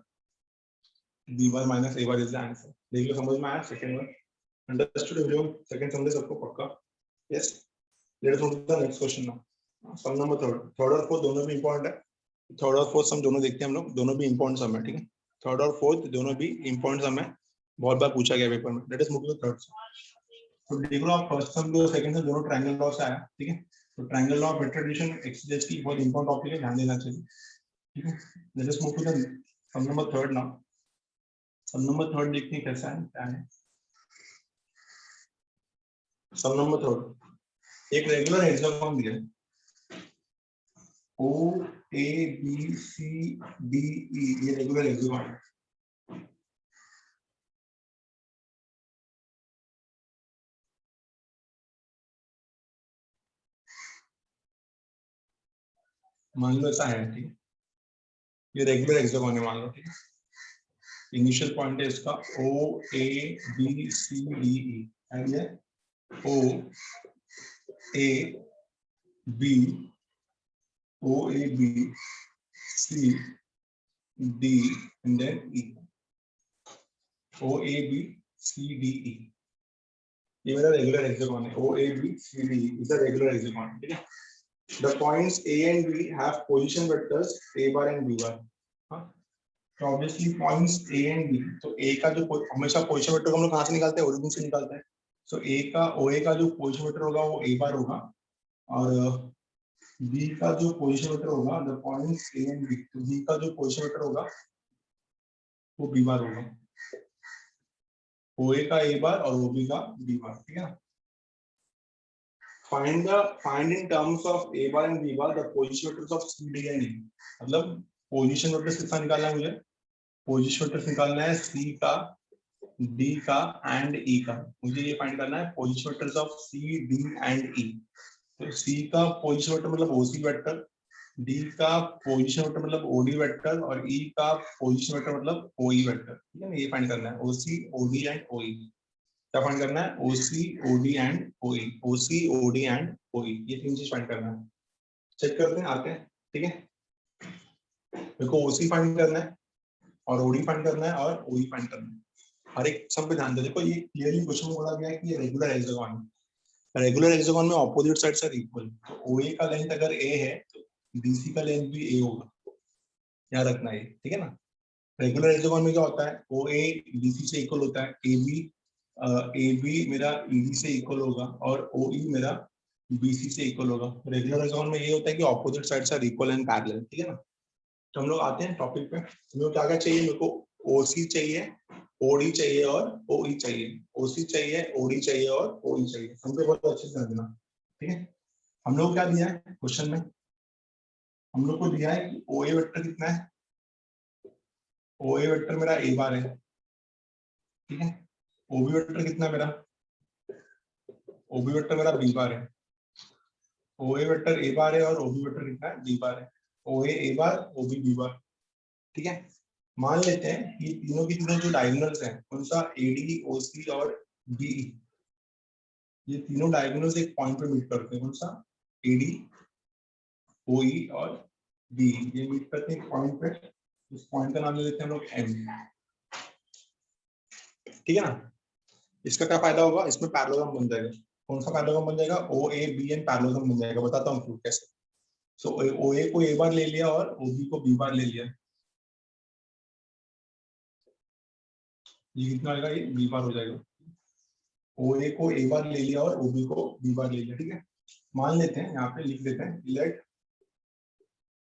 B bar minus A bar is the answer। देख लो समझ में आया, second one understood everyone, second समझे सबको पक्का, yes. Let's move to the next question now, sum number third और फोर्थ दोनों भी इंपॉर्टेंट है, थर्ड और फोर्थ सम दोनों देखते हैं हम लोग, दोनों भी इंपॉर्टेंट सम है, ठीक है, थर्ड और फोर्थ दोनों भी इंपॉर्टेंट सम है, बहुत बार पूछा गया पेपर में। Let us move to the third sum. तो देख लो आप, फर्स्ट सम और सेकंड सम दोनों ट्रायंगल लॉ से आया, ठीक है। तो triangle law of vector addition exercise की बहुत इंपॉर्टेंट टॉपिक है, ध्यान देना चाहिए, ठीक है। Let us move to the sum number third now. Sum number third देखते हैं कैसा है, क्या है सम नंबर थर्ड। एक रेगुलर हेक्सागोन दिया है, O A B C D E, ये रेगुलर हेक्सागोन है, मान लो ऐसा है, ठीक है, ये रेगुलर हेक्सागोन है मान लो, ठीक है। इनिशियल पॉइंट है इसका O A B C D E, and ये O A B O A B C D and then E, O A B C D E, ये मेरा रेगुलर हेक्सागोन है, O A B C D E is a regular hexagon, ठीक है। The points A and B have position vectors A bar and B bar, हाँ, तो obviously points A and B, तो A का जो हमेशा position vector हम लोग कहाँ से निकालते हैं, ओरिजिन से निकालते हैं, तो A का OA का जो पोजीशन वेक्टर होगा वो A बार होगा, और B का जो पोजीशन वेक्टर होगा, the points A and B, तो B का जो पोजीशन वेक्टर होगा वो B बार होगा, OA का A बार और OB का B बार, ठीक है ना। Find in terms of A bar and B bar the position vectors of C, D and E, मतलब पोजीशन वेक्टर्स कितना निकालना है मुझे, पोजीशन वेक्टर्स निकालना है C का, D का एंड E का, मुझे ये फाइंड करना है position vectors of C, D and E। तो C का पोजीशन वेक्टर मतलब OC वेक्टर, D का पोजीशन वेक्टर मतलब OD वेक्टर, और E का पोजीशन वेक्टर मतलब OE वेक्टर, ठीक है ना। ये फाइंड करना है OC, OD एंड OE, क्या फाइंड करना है OC, OD and OE, OC, OD and OE, ये तीन चीज फाइंड करना है। चेक करते हैं, आते हैं, ठीक है। देखो OC फाइंड करना है, और OD फाइंड करना है, और OE फाइंड करना है, हर एक सब पे ध्यान दे। देखो ये क्लियरली क्वेश्चन में बोला गया है कि ये रेगुलर हेक्सागोन है, रेगुलर हेक्सागोन में ऑपोजिट साइड्स आर इक्वल, तो OA का लेंथ अगर A है तो BC का लेंथ भी A होगा, याद रखना है, ठीक है ना। रेगुलर हेक्सागोन में क्या होता है, OA BC से इक्वल होता है, AB मेरा ED से इक्वल होगा, और OE मेरा BC से इक्वल होगा। रेगुलर हेक्सागोन में ये होता है कि opposite sides are equal and parallel, ठीक है ना। तो हम लोग आते हैं टॉपिक पे, मेरे को क्या क्या चाहिए, मेरे को ओसी चाहिए, ओडी चाहिए और ओई चाहिए, ओसी चाहिए, ओडी चाहिए और ओई चाहिए। हमको बहुत अच्छे से समझना, ठीक है। हम लोग क्या दिया है क्वेश्चन में, हम लोग को दिया है कि ओ ए वेक्टर कितना है, ओ ए वेक्टर मेरा ए बार है, ठीक है। ओ बी वेक्टर कितना मेरा, ओ बी वेक्टर मेरा बी बार है, ओ ए वेक्टर ए बार है और ओ बी वेक्टर कितना है बी बार है, ओ ए बार, ओ बी बार, ठीक है। मान लेते हैं कि तीनों की तीनों जो डायगोनल्स हैं कौन सा ए डी ओ सी और बी, ये तीनों डायगोनल्स एक पॉइंट पे मीट करते हैं, कौन सा ए डी ओ ई और बी, ये मीट करते हैं एक पॉइंट पे, उस पॉइंट का नाम ले लेते हैं हम लोग एम, ठीक है ना। इसका क्या फायदा होगा, इसमें पैरेललोग्राम बन जाएगा। कौन सा पैरेललोग्राम बन जाएगा, ओ ए बी एन पैरेललोग्राम बन जाएगा। बताता हूँ क्यों कैसे। सो ओ ए को ए बार ले लिया और ओ बी को बी बार ले लिया, ये कितना आएगा, ये बी बार हो जाएगा। ओ ए को ए बार ले लिया और ओ बी को बी बार ले लिया, ठीक है। मान लेते हैं यहाँ पे लिख देते हैं let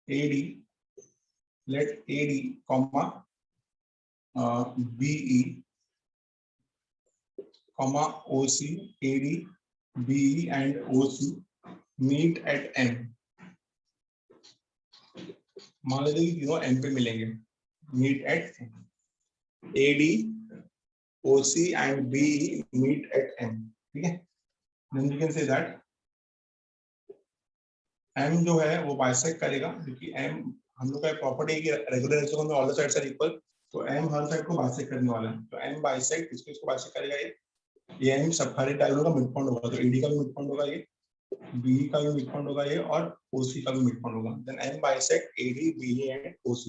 A D, let A D comma B E comma O C, A D B E and O C meet at M. मान लेते हैं कि तीनों एम पे मिलेंगे, meet at A D O C and B meet at M, ठीक है। Then you can say that m जो है वो बाइसेक्ट करेगा, क्योंकि m हम लोग का प्रॉपर्टी है कि रेगुलर रेक्टेंगल में all the sides are equal, तो m हर साइड को बाइसेक्ट करने वाला है, तो m बाइसेक्ट इसको बाइसेक्ट करेगा, ये m सब हर डायगोनल का मिड पॉइंट होगा, तो AD का भी मिड पॉइंट होगा, ये B का भी मिड पॉइंट होगा ये, और OC का भी मिड पॉइंट होगा। Then m bisect AD BE and OC,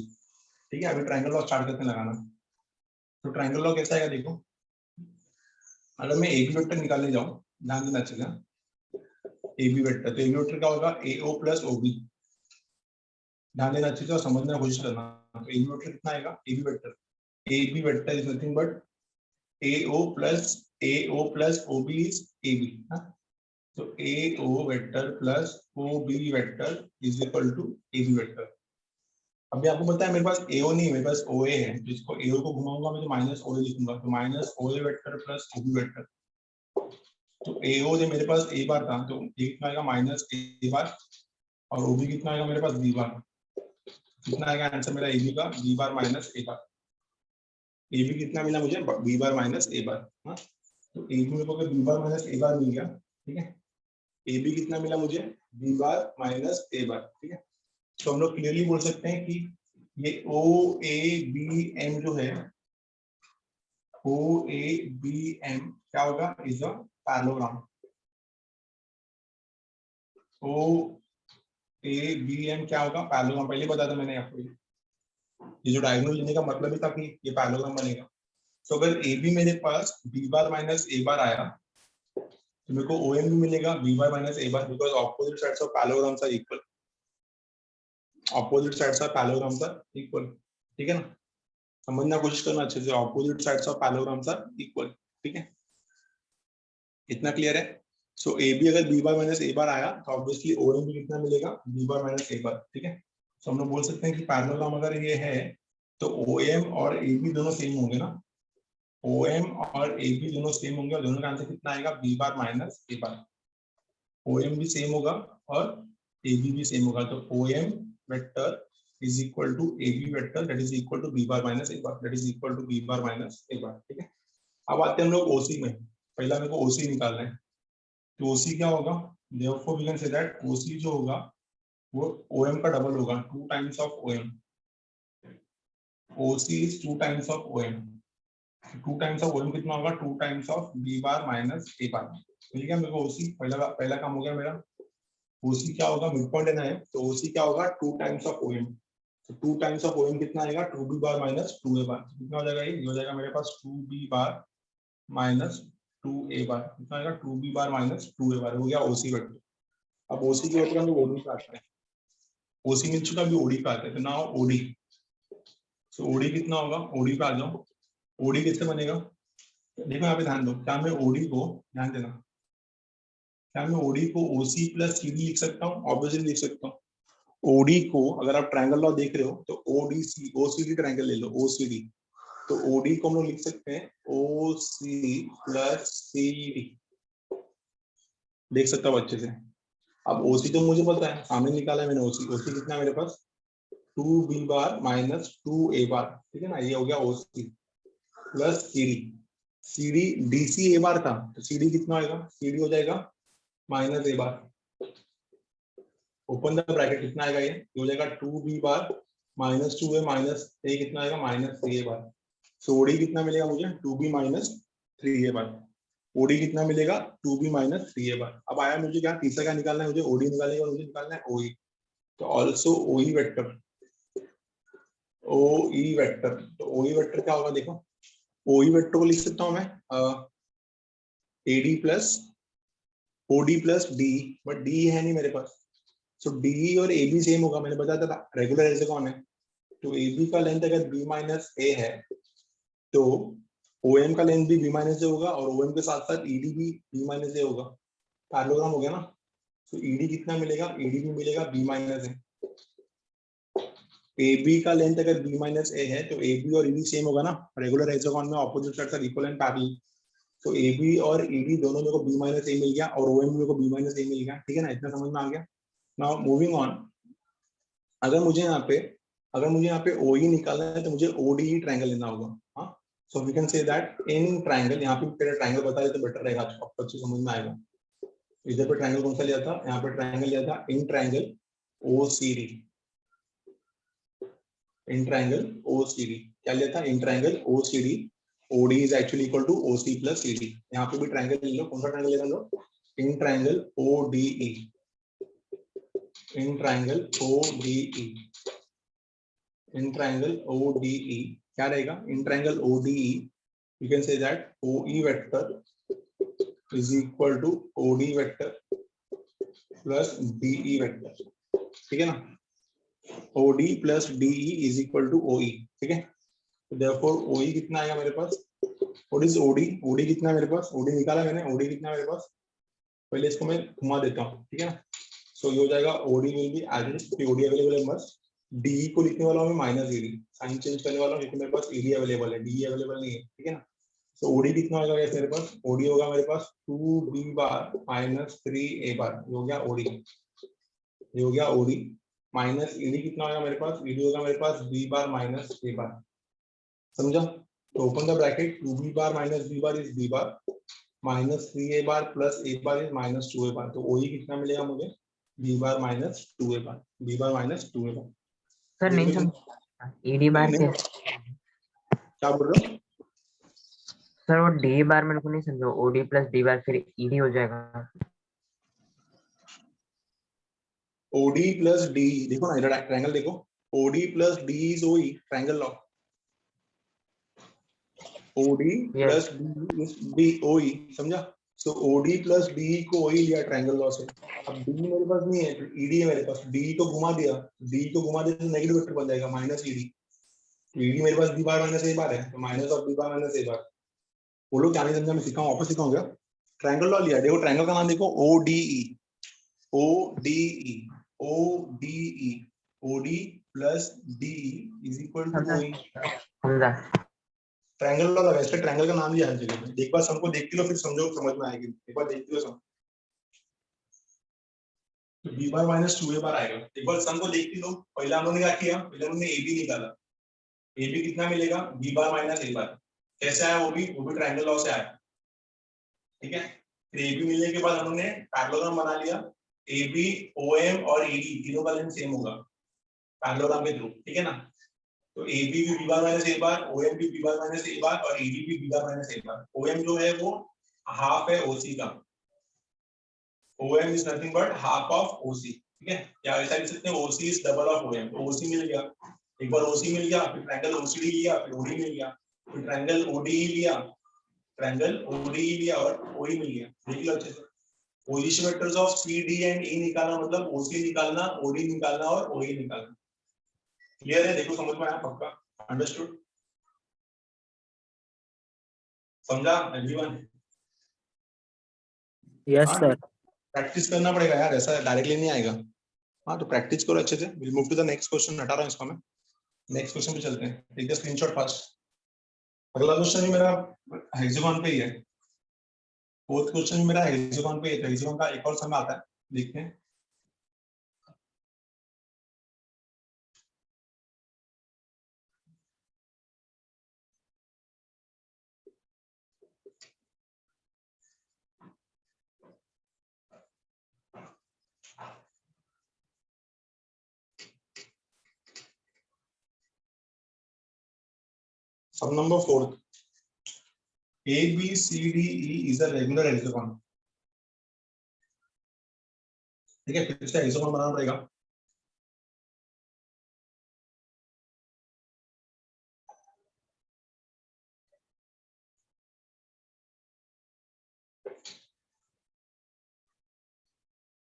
ठीक है। अभी ट्रायंगल लॉ स्टार्ट करते हैं लगाना। तो ट्रायंगल लॉ कैसा आएगा देखो, अगर मैं AB वेक्टर निकालने जाऊं, ध्यान देना चाहिए AB वेक्टर, तो AB वेक्टर क्या होगा, AO प्लस OB, ध्यान देना अच्छे से और समझने की कोशिश करना। तो AB वेक्टर कितना आएगा, AB vector, AB vector is nothing but AO plus OB is AB, तो AO vector plus OB vector is equal to AB vector. अभी आपको पता है मेरे पास AO नहीं है, मेरे पास OA है, जिसको AO को घुमाऊंगा मैं तो माइनस OA लिखूंगा, तो minus OA vector plus OB vector. तो AO जो मेरे पास A बार था, तो ये कितना आएगा माइनस A बार, और OB कितना आएगा मेरे पास B बार, कितना आएगा आंसर मेरा AB का B bar minus A bar. AB कितना मिला मुझे, B बार माइनस A बार, हाँ। तो AB मेरे को B बार माइनस A बार मिल गया, ठीक है। AB कितना मिला मुझे, B बार माइनस A बार, ठीक है। तो हम लोग क्लियरली बोल सकते हैं कि ये OABM जो है, OABM क्या होगा, इज अ पैरेललोग्राम। OABM क्या होगा, पैरेललोग्राम। पहले बता था मैंने आपको, ये जो डायगोनल लेने का मतलब ही था कि ये पैरेललोग्राम बनेगा। तो अगर AB मेरे पास B bar minus A bar आया, तो मेरे को OM भी मिलेगा B bar minus A bar, because opposite sides of parallelograms are equal, opposite sides of parallelograms are equal, ठीक है ना। समझने की कोशिश करना अच्छे से, opposite sides of parallelograms are equal, ठीक है। इतना क्लियर है। सो AB अगर B bar minus A bar आया, तो ऑब्वियसली OM भी कितना मिलेगा, B बार माइनस A बार, ठीक है। तो हम लोग बोल सकते हैं कि पैरेललोग्राम अगर ये है, तो OM और AB दोनों सेम होंगे ना, OM और AB दोनों सेम होंगे, और दोनों का आंसर कितना आएगा, B bar minus A bar. OM भी सेम होगा और AB भी सेम होगा, तो OM vector is equal to AB vector that is equal to B bar minus A bar, that is equal to B bar minus A बार, ठीक है। अब आते हैं हम लोग OC में। पहला मेरे को OC निकालना है, तो OC क्या होगा, therefore we can say that OC जो होगा वो OM का डबल होगा, 2 times of OM। OC is 2 times of OM, 2 times of OM कितना होगा, 2 times of B bar minus A बार। ठीक है, मेरे को OC पहला काम हो गया मेरा। OC क्या होगा, मिड पॉइंट लेना है, तो OC क्या होगा, 2 times of OM। तो 2 times of OM कितना आएगा, 2B बार माइनस 2A बार। कितना हो जाएगा, ये हो जाएगा मेरे पास 2B बार माइनस 2A बार। कितना आएगा, 2B बार माइनस 2A बार। हो गया OC वेक्टर। अब OC की वेक्टर हम लोग OD काटते हैं। OC मिल चुका, अभी OD काटते हैं, तो नाउ OD। तो OD कितना होगा, OD पे आ जाओ। OD किससे बनेगा, देखो यहाँ पे ध्यान दो, क्या मैं OD को, ध्यान देना, क्या मैं OD को OC प्लस CD लिख सकता हूँ, ऑब्वियसली लिख सकता हूँ। OD को अगर आप ट्रायंगल लॉ देख रहे हो, तो ODC OCD ट्रायंगल ले लो, OCD। तो ओडी को हम लोग लिख सकते हैं ओ सी प्लस सी डी, देख सकता हूँ अच्छे से। अब ओसी तो मुझे पता है, सामने निकाला है मैंने ओसी। ओसी कितना है मेरे पास 2b बार माइनस 2a बार, ठीक है ना, ये हो गया ओसी प्लस सीडी। सीडी डीसी ए बार था, तो सीडी कितना होगा, सीडी हो जाएगा minus A bar. Open the bracket, कितना आएगा, ये हो जाएगा 2b bar minus 2a minus ए, कितना आएगा माइनस 3a बार। सो ओडी कितना मिलेगा मुझे 2b माइनस 3a बार। ओडी कितना मिलेगा 2b माइनस 3a बार। अब आया मुझे क्या, तीसरा क्या निकालना है मुझे, ओडी निकालने का, मुझे निकालना है ओई। तो ऑल्सो ओई वेक्टर, ओई वेक्टर, तो ओई वेक्टर क्या होगा देखो, ओई वेक्टर को लिख सकता हूं मैं AD plus OD plus D, but D है नहीं मेरे पास। सो डी और ए बी सेम होगा, मैंने बताया था रेगुलर ऐसे कौन है। तो ए बी का लेंथ अगर बी माइनस ए है तो ओ एम का लेंथ भी बी माइनस ए होगा, और ओ एम के साथ साथ ईडी भी बी माइनस ए होगा। पैरेललोग्राम हो गया ना। तो ईडी कितना मिलेगा, ईडी भी मिलेगा B minus A. A B का लेंथ अगर बी माइनस ए है तो ए बी और ईडी सेम होगा ना, रेगुलर हेक्सागोन में opposite sides are equal and parallel. तो ए बी और ईडी दोनों मेरे को बी माइनस ए मिल गया, और ओ एम मेरे को बी माइनस ए मिल गया, ठीक है ना, इतना समझ में आ गया। नाउ मूविंग ऑन, अगर मुझे यहाँ पे ओ ई निकालना है तो मुझे ओ डी ई ट्रायंगल लेना होगा। हाँ, so we can say that in triangle, यहाँ पे तेरा ट्रायंगल बता दे तो बेटर रहेगा, आपको अच्छे समझ में आएगा। इधर पे ट्रायंगल कौन सा लिया था, यहाँ पे ट्रायंगल लिया था in triangle O C D. In triangle O C D क्या लिया था, in triangle O C D. OD is actually equal to O C plus C D. यहाँ पे भी ट्रायंगल ले लो, कौन सा ट्रायंगल लेना लो, in triangle O D E. In triangle O D E, in triangle O D E क्या रहेगा, in triangle O D E you can say that O E vector is equal to O D vector plus D E vector, ठीक है ना। OD plus DE is equal to OE, ठीक है। Therefore OE कितना आएगा मेरे पास, What is OD? OD कितना है मेरे पास, OD निकाला मैंने, OD कितना है मेरे पास, पहले इसको मैं घुमा देता हूँ, ठीक है ना। सो ये हो जाएगा OD will be as OD available है बस, DE को लिखने वाला हूँ मैं माइनस ED, साइन चेंज करने वाला हूँ क्योंकि मेरे पास ED अवेलेबल है, DE अवेलेबल नहीं है, ठीक है ना। सो OD कितना होगा वैसे मेरे पास, OD होगा मेरे पास 2b बार माइनस 3a बार, ये हो गया OD, ये हो गया OD। माइनस ईडी कितना होगा मेरे पास, ईडी होगा मेरे पास B bar minus A bar, समझा। तो open the bracket, 2b bar minus B bar is B bar minus 3a bar plus A bar is minus 2a bar. तो ओई कितना मिलेगा मुझे, B bar minus 2a bar, B bar minus 2a bar. Sir नहीं समझ, ED बार कैसे, क्या बोल रहे हो सर वो डी बार मेरे को नहीं समझो, ओडी प्लस डी बार फिर ईडी हो जाएगा। ओडी प्लस डी, देखो ना इधर ट्रायंगल देखो, OD plus D is OE, triangle law, OD plus D is B OE, समझा। सो ओडी प्लस डी को ओई लिया ट्रायंगल लॉ से। अब डी मेरे पास नहीं है, ईडी है मेरे पास, डी को घुमा दिया, डी को घुमा दिया तो नेगेटिव वेक्टर बन जाएगा माइनस ईडी। ईडी मेरे पास B bar minus A bar है, तो minus of B bar minus A bar. बोलो क्या नहीं समझा, मैं सिखाऊं वापस सिखाऊं क्या, ट्रायंगल लॉ लिया, देखो ट्रायंगल का नाम देखो ODE, ODE, ODE, OD plus DE is equal to OE। समझा। ट्रायंगल लॉ लगा, इसका ट्रायंगल का नाम लिया हर जगह पे। एक बार सबको देख लो फिर समझो, समझ में आएगी, एक बार देख लो सब। तो b बार माइनस 2a बार आएगा, एक बार सम को देख लो। पहले हम लोगों ने क्या किया, पहले हमने ab निकाला, ab कितना मिलेगा b बार माइनस a बार। कैसे आया वो भी ट्रायंगल लॉ से आया, ठीक है। फिर ab मिलने के बाद हमने पैरेललोग्राम बना लिया, AB, OM और ED तीनों का लेंथ सेम होगा पैरेललोग्राम के थ्रू, ठीक है ना। तो AB भी b bar minus a bar, OM भी b बार माइनस a बार और ED भी b bar minus a bar. OM जो है वो हाफ है OC का, OM is nothing but half of OC, ठीक है। या ऐसा लिख सकते हैं OC is double of OM। तो OC मिल गया, एक बार OC मिल गया, फिर ट्रायंगल OCD लिया, फिर OD मिल गया, फिर ट्रायंगल ODE लिया, ट्रायंगल ODE लिया और OE मिल गया। देख लो अच्छे से, position vectors of C, D and E निकालना मतलब OC निकालना, OD निकालना और OE निकालना। क्लियर है, देखो समझ में आया पक्का, अंडरस्टूड, समझा एवरीवन। Yes, sir. प्रैक्टिस करना पड़ेगा यार, ऐसा डायरेक्टली नहीं आएगा। हाँ तो प्रैक्टिस करो अच्छे से। Will move to the next question, हटा रहा हूं इसको मैं, नेक्स्ट क्वेश्चन पे चलते हैं। Take the screenshot fast. अगला क्वेश्चन भी मेरा हेक्सागोन पे ही है, फोर्थ क्वेश्चन भी मेरा हेक्सागोन पे ही है। हेक्सागोन का एक और सम आता है, देखते हैं। सम number 4, A B C D E is a regular hexagon। ठीक है, फिर से हेक्सागोन बनाना पड़ेगा।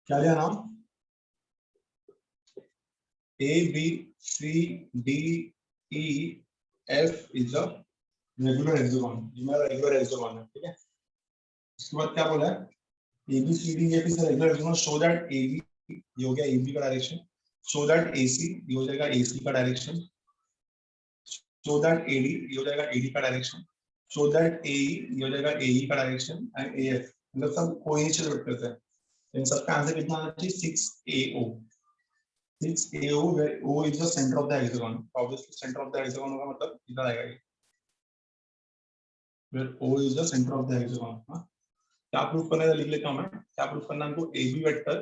क्या लिया नाम? A B C D E F is a regular hexagon. ये मेरा रेगुलर हेक्सागोन है, ठीक है। इसके बाद क्या बोला है? A B C D F is a regular hexagon, show that AB, ये हो गया AB का डायरेक्शन, show that AC, ये हो जाएगा AC का डायरेक्शन, show that AD, ये हो जाएगा AD का डायरेक्शन, show that AE, ये हो जाएगा AE का डायरेक्शन, एंड AF, मतलब सब कोइनिशियल वेक्टर्स है। इन सबका आंसर कितना आना चाहिए? 6AO। 6AO, where O is the center of the hexagon। Obviously center of the hexagon होगा, मतलब इधर आएगा ये, where O is the center of the hexagon। हाँ, क्या प्रूफ करना है लिख लेता हूँ मैं। क्या प्रूफ करना है हमको? AB vector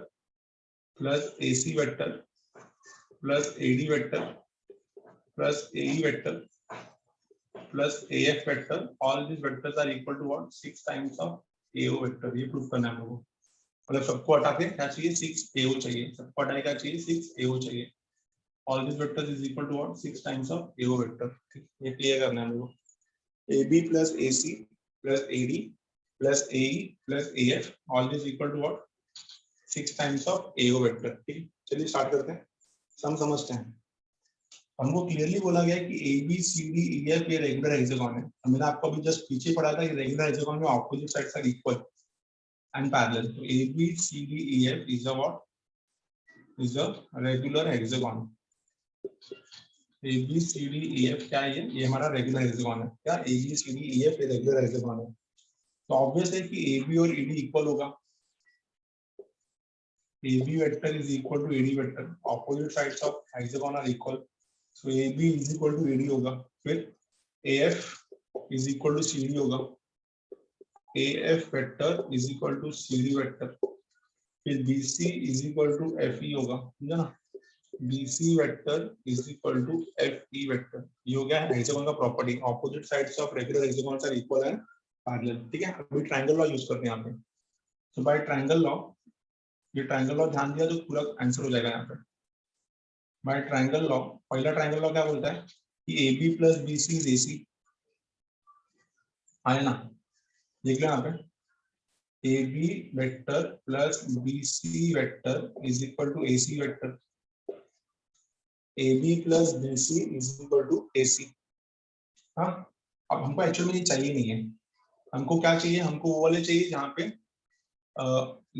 plus AC vector plus AD vector plus AE vector plus AF vector, all these vectors are equal to what? 6 times of AO vector. ये प्रूफ करना है हमको। मतलब सबको हटा के क्या चाहिए? 6AO चाहिए। सबको हटाने क्या चाहिए? 6AO चाहिए। all these vectors is equal to what? 6 times of AO vector. ठीक, ये क्लियर करना है हमको। AB plus AC plus AD plus AE plus AF, all this equal to what? 6 times of AO vector. ठीक, चलिए start करते हैं, सम समझते हैं। हमको क्लियरली बोला गया है कि ABCDEF ये रेगुलर हेक्सागोन है। मैंने आपको अभी जस्ट पीछे पढ़ा था कि रेगुलर हेक्सागोन में opposite sides are equal and parallel. तो ABCDEF is a what? Is a regular hexagon. ABCDEF क्या है? ये हमारा रेगुलर हेक्सागोन है। क्या ABCDEF ये रेगुलर हेक्सागोन है। तो ऑब्वियस है कि AB और ED इक्वल होगा। AB vector is equal to AD vector, opposite sides of hexagon are equal, so AB is equal to AD होगा। फिर AF is equal to CD होगा, AF vector is equal to CD vector. फिर BC is equal to FE होगा, समझा ना? BC vector is equal to FE vector. ये हो गया हेक्सागोन का property, opposite sides of regular hexagons are equal and parallel. ठीक है, अभी ट्रायंगल लॉ यूज करते हैं यहाँ पे। तो बाय ट्रायंगल लॉ, ये ट्रायंगल लॉ ध्यान दिया तो पूरा आंसर हो जाएगा यहाँ पे। बाय ट्रायंगल लॉ, पहला ट्रायंगल लॉ क्या बोलता है कि AB plus BC is AC, है ना? देख लो यहाँ पे, AB vector plus BC vector is equal to AC vector, AB plus BC is equal to AC। हाँ, अब हमको एक्चुअली में ये चाहिए नहीं है। हमको क्या चाहिए? हमको वो वाले चाहिए जहाँ पे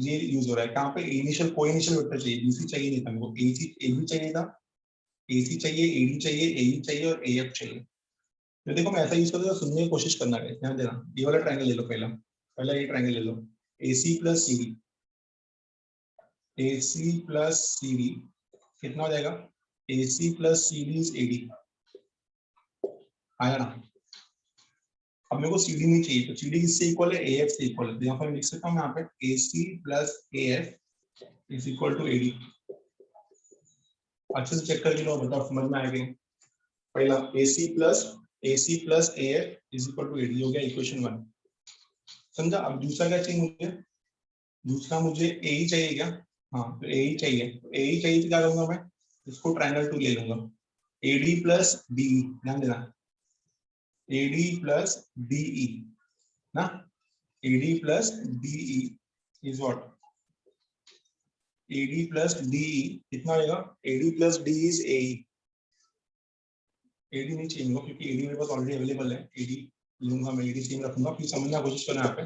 ये यूज हो रहा है। कहाँ पे? इनिशियल कोइनिशियल वेक्टर चाहिए, BC चाहिए नहीं था हमको। AB चाहिए था, AC चाहिए, AD चाहिए, AE चाहिए और AF चाहिए। तो देखो मैं ऐसा यूज करता हूँ, सुनने की कोशिश करना है, ध्यान देना। ये वाला ट्रायंगल ले लो, पहला ये ट्रायंगल ले लो, AC plus CD, AC plus CD कितना हो जाएगा? AC plus CD is AD, आया ना? अब मेरे को CD नहीं चाहिए, तो CD किससे इक्वल है? AF से इक्वल है। तो यहाँ पर लिख सकता हूँ मैं यहाँ पे AC plus AF is equal to AD। अच्छे से चेक करके लो, बताओ समझ में आएगा। पहला AC plus AF is equal to AD हो गया इक्वेशन 1, समझा? अब दूसरा क्या चाहिए मुझे? दूसरा मुझे AE चाहिए क्या? हाँ, तो AE चाहिए। तो AE चाहिए तो क्या करूंगा मैं? इसको ट्रायंगल 2 ले लूंगा, AD प्लस DE, ध्यान देना, AD प्लस DE ना, AD plus DE is what? AD plus DE कितना आएगा? AD plus DE is AE। AD नहीं चाहिए मुझे क्योंकि AD मेरे पास ऑलरेडी अवेलेबल है। AD लूंगा मैं, AD सेम रखूंगा। फिर समझना कोशिश करना यहाँ पे,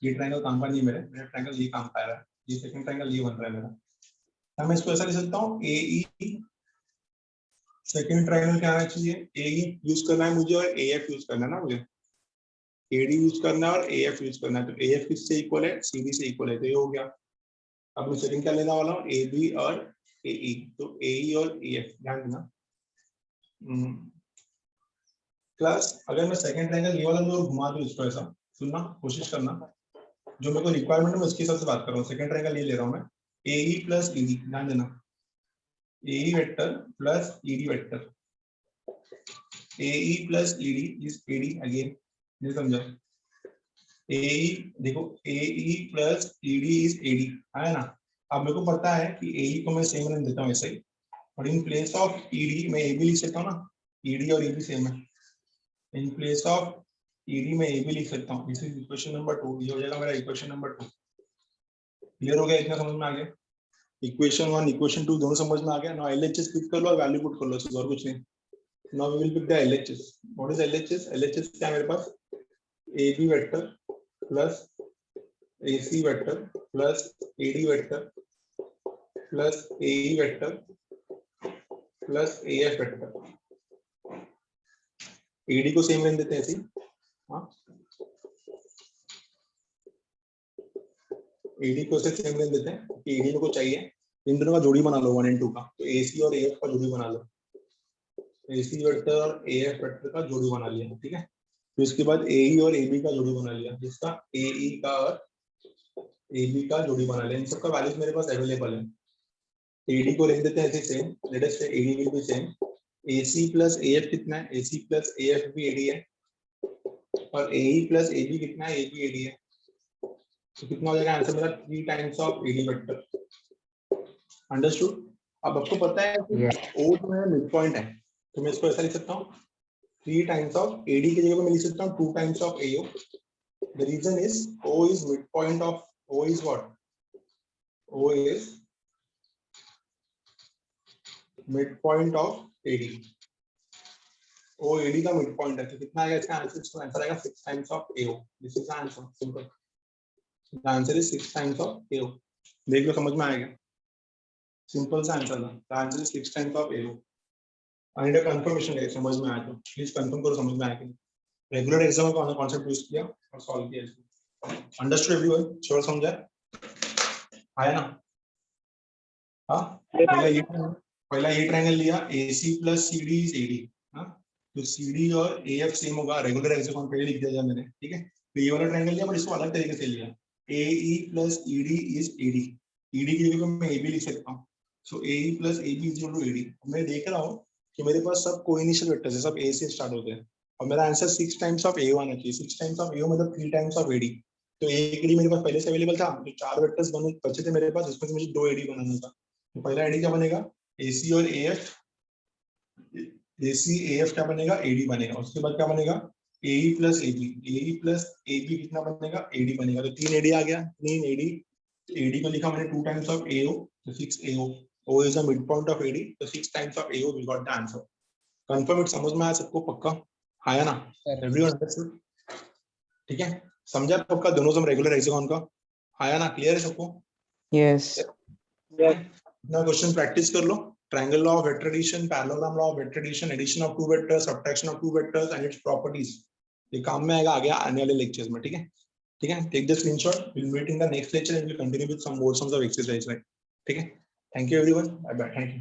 ये ट्रायंगल काम का नहीं है मेरा ट्रायंगल ये काम का है, ये सेकंड ट्रायंगल ये बन रहा है मेरा। मैं इसको ऐसा लिख सकता हूँ, AE सेकंड ट्रायंगल क्या आना चाहिए? AE यूज करना है मुझे और AF यूज करना है ना मुझे। एडी यूज करना है और एएफ यूज करना है। तो एएफ किससे इक्वल है, सीडी से इक्वल है, तो ये हो गया। अब मैं सेकंड क्या लेने वाला हूँ, ए बी और एई। तो एई और एएफ ध्यान देना। प्लस अगर मैं सेकंड ट्रायंगल ये वाला जो घुमा दूं इसको ऐसा, सुनना कोशिश करना, जो मेरे को रिक्वायरमेंट है मैं उसके हिसाब से बात कर रहा हूँ। सेकंड ट्रायंगल ये ले रहा हूँ मैं, एई प्लस ईडी, ध्यान देना, AE vector plus ED vector, AE plus ED is AD again, ये समझा। एई देखो, AE plus ED is AD, है ना। अब मेरे को पता है कि एई को मैं सेम रन देता हूँ ऐसे ही, और इन प्लेस ऑफ ईडी मैं ए भी लिख सकता हूँ ना, ईडी और ए भी सेम है। इन प्लेस ऑफ ईडी में ए भी लिख सकता हूँ। दिस इज इक्वेशन नंबर 2, ये हो जाएगा मेरा इक्वेशन नंबर 2। क्लियर हो गया, इतना समझ में आ गया। इक्वेशन 1 इक्वेशन 2 दोनों समझ में आ गया। नाउ एलएचएस पिक कर लो और वैल्यू पुट कर लो, और कुछ नहीं। Now we will pick the LHS. What is LHS? LHS क्या है मेरे पास, AB vector plus AC vector plus AD vector plus AE vector plus AF vector. AD को सेम रहने देते हैं ऐसे, हाँ, एडी को से सेम रहने देते हैं कि एडी को चाहिए। इन दोनों का जोड़ी बना लो 1 और 2 का, तो एसी और एएफ का जोड़ी बना लो, एसी वेक्टर और एएफ वेक्टर का जोड़ी बना लिया, ठीक है। तो इसके बाद एई और एबी का जोड़ी बना लिया, जिसका एई का और एबी का जोड़ी बना लिया। इन सबका वैल्यूज मेरे पास अवेलेबल है। एडी को लिख देते हैं ऐसे same, let us say AD will be same, AC plus AF कितना है, AC प्लस AF भी AD है, और AE प्लस AB कितना है, AB AD है। तो कितना हो जाएगा आंसर मेरा, 3 times of AD vector. Understood? अब आपको पता है कि O जो है मिड पॉइंट है, तो मैं इसको ऐसा लिख सकता हूँ, 3 टाइम्स ऑफ AD की जगह पे मैं लिख सकता हूँ 2 times of AO। The reason is O is mid point of, O is what, O is mid point of AD। O AD का मिड पॉइंट है, तो कितना आएगा इसका आंसर? इसका आंसर आएगा 6 times of AO। This is the answer, simple. The answer is 6 times of AO। देख लो, समझ में आएगा, सिंपल सा आंसर था। The answer is 6 times of AO। I need a confirmation है, समझ में आया तो प्लीज कंफर्म करो समझ में आया कि रेगुलर एग्जाम में कॉन्सेप्ट यूज किया और सॉल्व किया इसको। Understood everyone? श्योर समझा आया ना? हाँ, पहला ये ट्रायंगल लिया, AC plus CD is AD, हाँ, तो CD और AF सेम होगा, रेगुलर हेक्सागोन पहले लिख दिया मैंने, ठीक है। तो ये वाला ट्रायंगल लिया, पर इसको अलग तरीके से लिया, AE plus ED is AD, ED की जगह मैं AB लिख सकता हूँ। So AE plus AB is equal to AD। मैं देख रहा हूँ कि मेरे पास सब कोइनिशियल वेक्टर्स है, सब A से स्टार्ट होते हैं, और मेरा आंसर 6 टाइम्स ऑफ AO आना चाहिए। 6 टाइम्स ऑफ AO मतलब 3 टाइम्स ऑफ AD। तो एक AD मेरे पास पहले से अवेलेबल था, जो 4 वेक्टर्स बचे थे मेरे पास, उसमें से मुझे 2 AD बनाना था। तो पहला AD क्या बनेगा, AC और AF, AC AF क्या बनेगा, AD बनेगा। उसके बाद क्या बनेगा, AE plus AB, AE plus AB कितना बनेगा, AD बनेगा। तो 3 AD आ गया, 3 AD। AD को लिखा मैंने 2 टाइम्स ऑफ AO, तो 6 AO। O is the midpoint of AD, तो 6 times of AO we got the answer. Confirm it? समझ में आया सबको पक्का? आया ना? Everyone understood? ठीक है, समझा पक्का? दोनों सम रेगुलर हेक्सागोन का आया ना? क्लियर है सबको? Yes. ना क्वेश्चन प्रैक्टिस कर लो। Triangle law of vector addition, parallelogram law of vector addition, addition of 2 vectors, subtraction of 2 vectors and its properties, ये काम में आएगा आगे आने वाले लेक्चर्स में, ठीक है? ठीक है, take the screenshot, will meet in the next lecture and will continue with some more sums of exercise, right? ठीक है, thank you everyone, bye bye, thank you.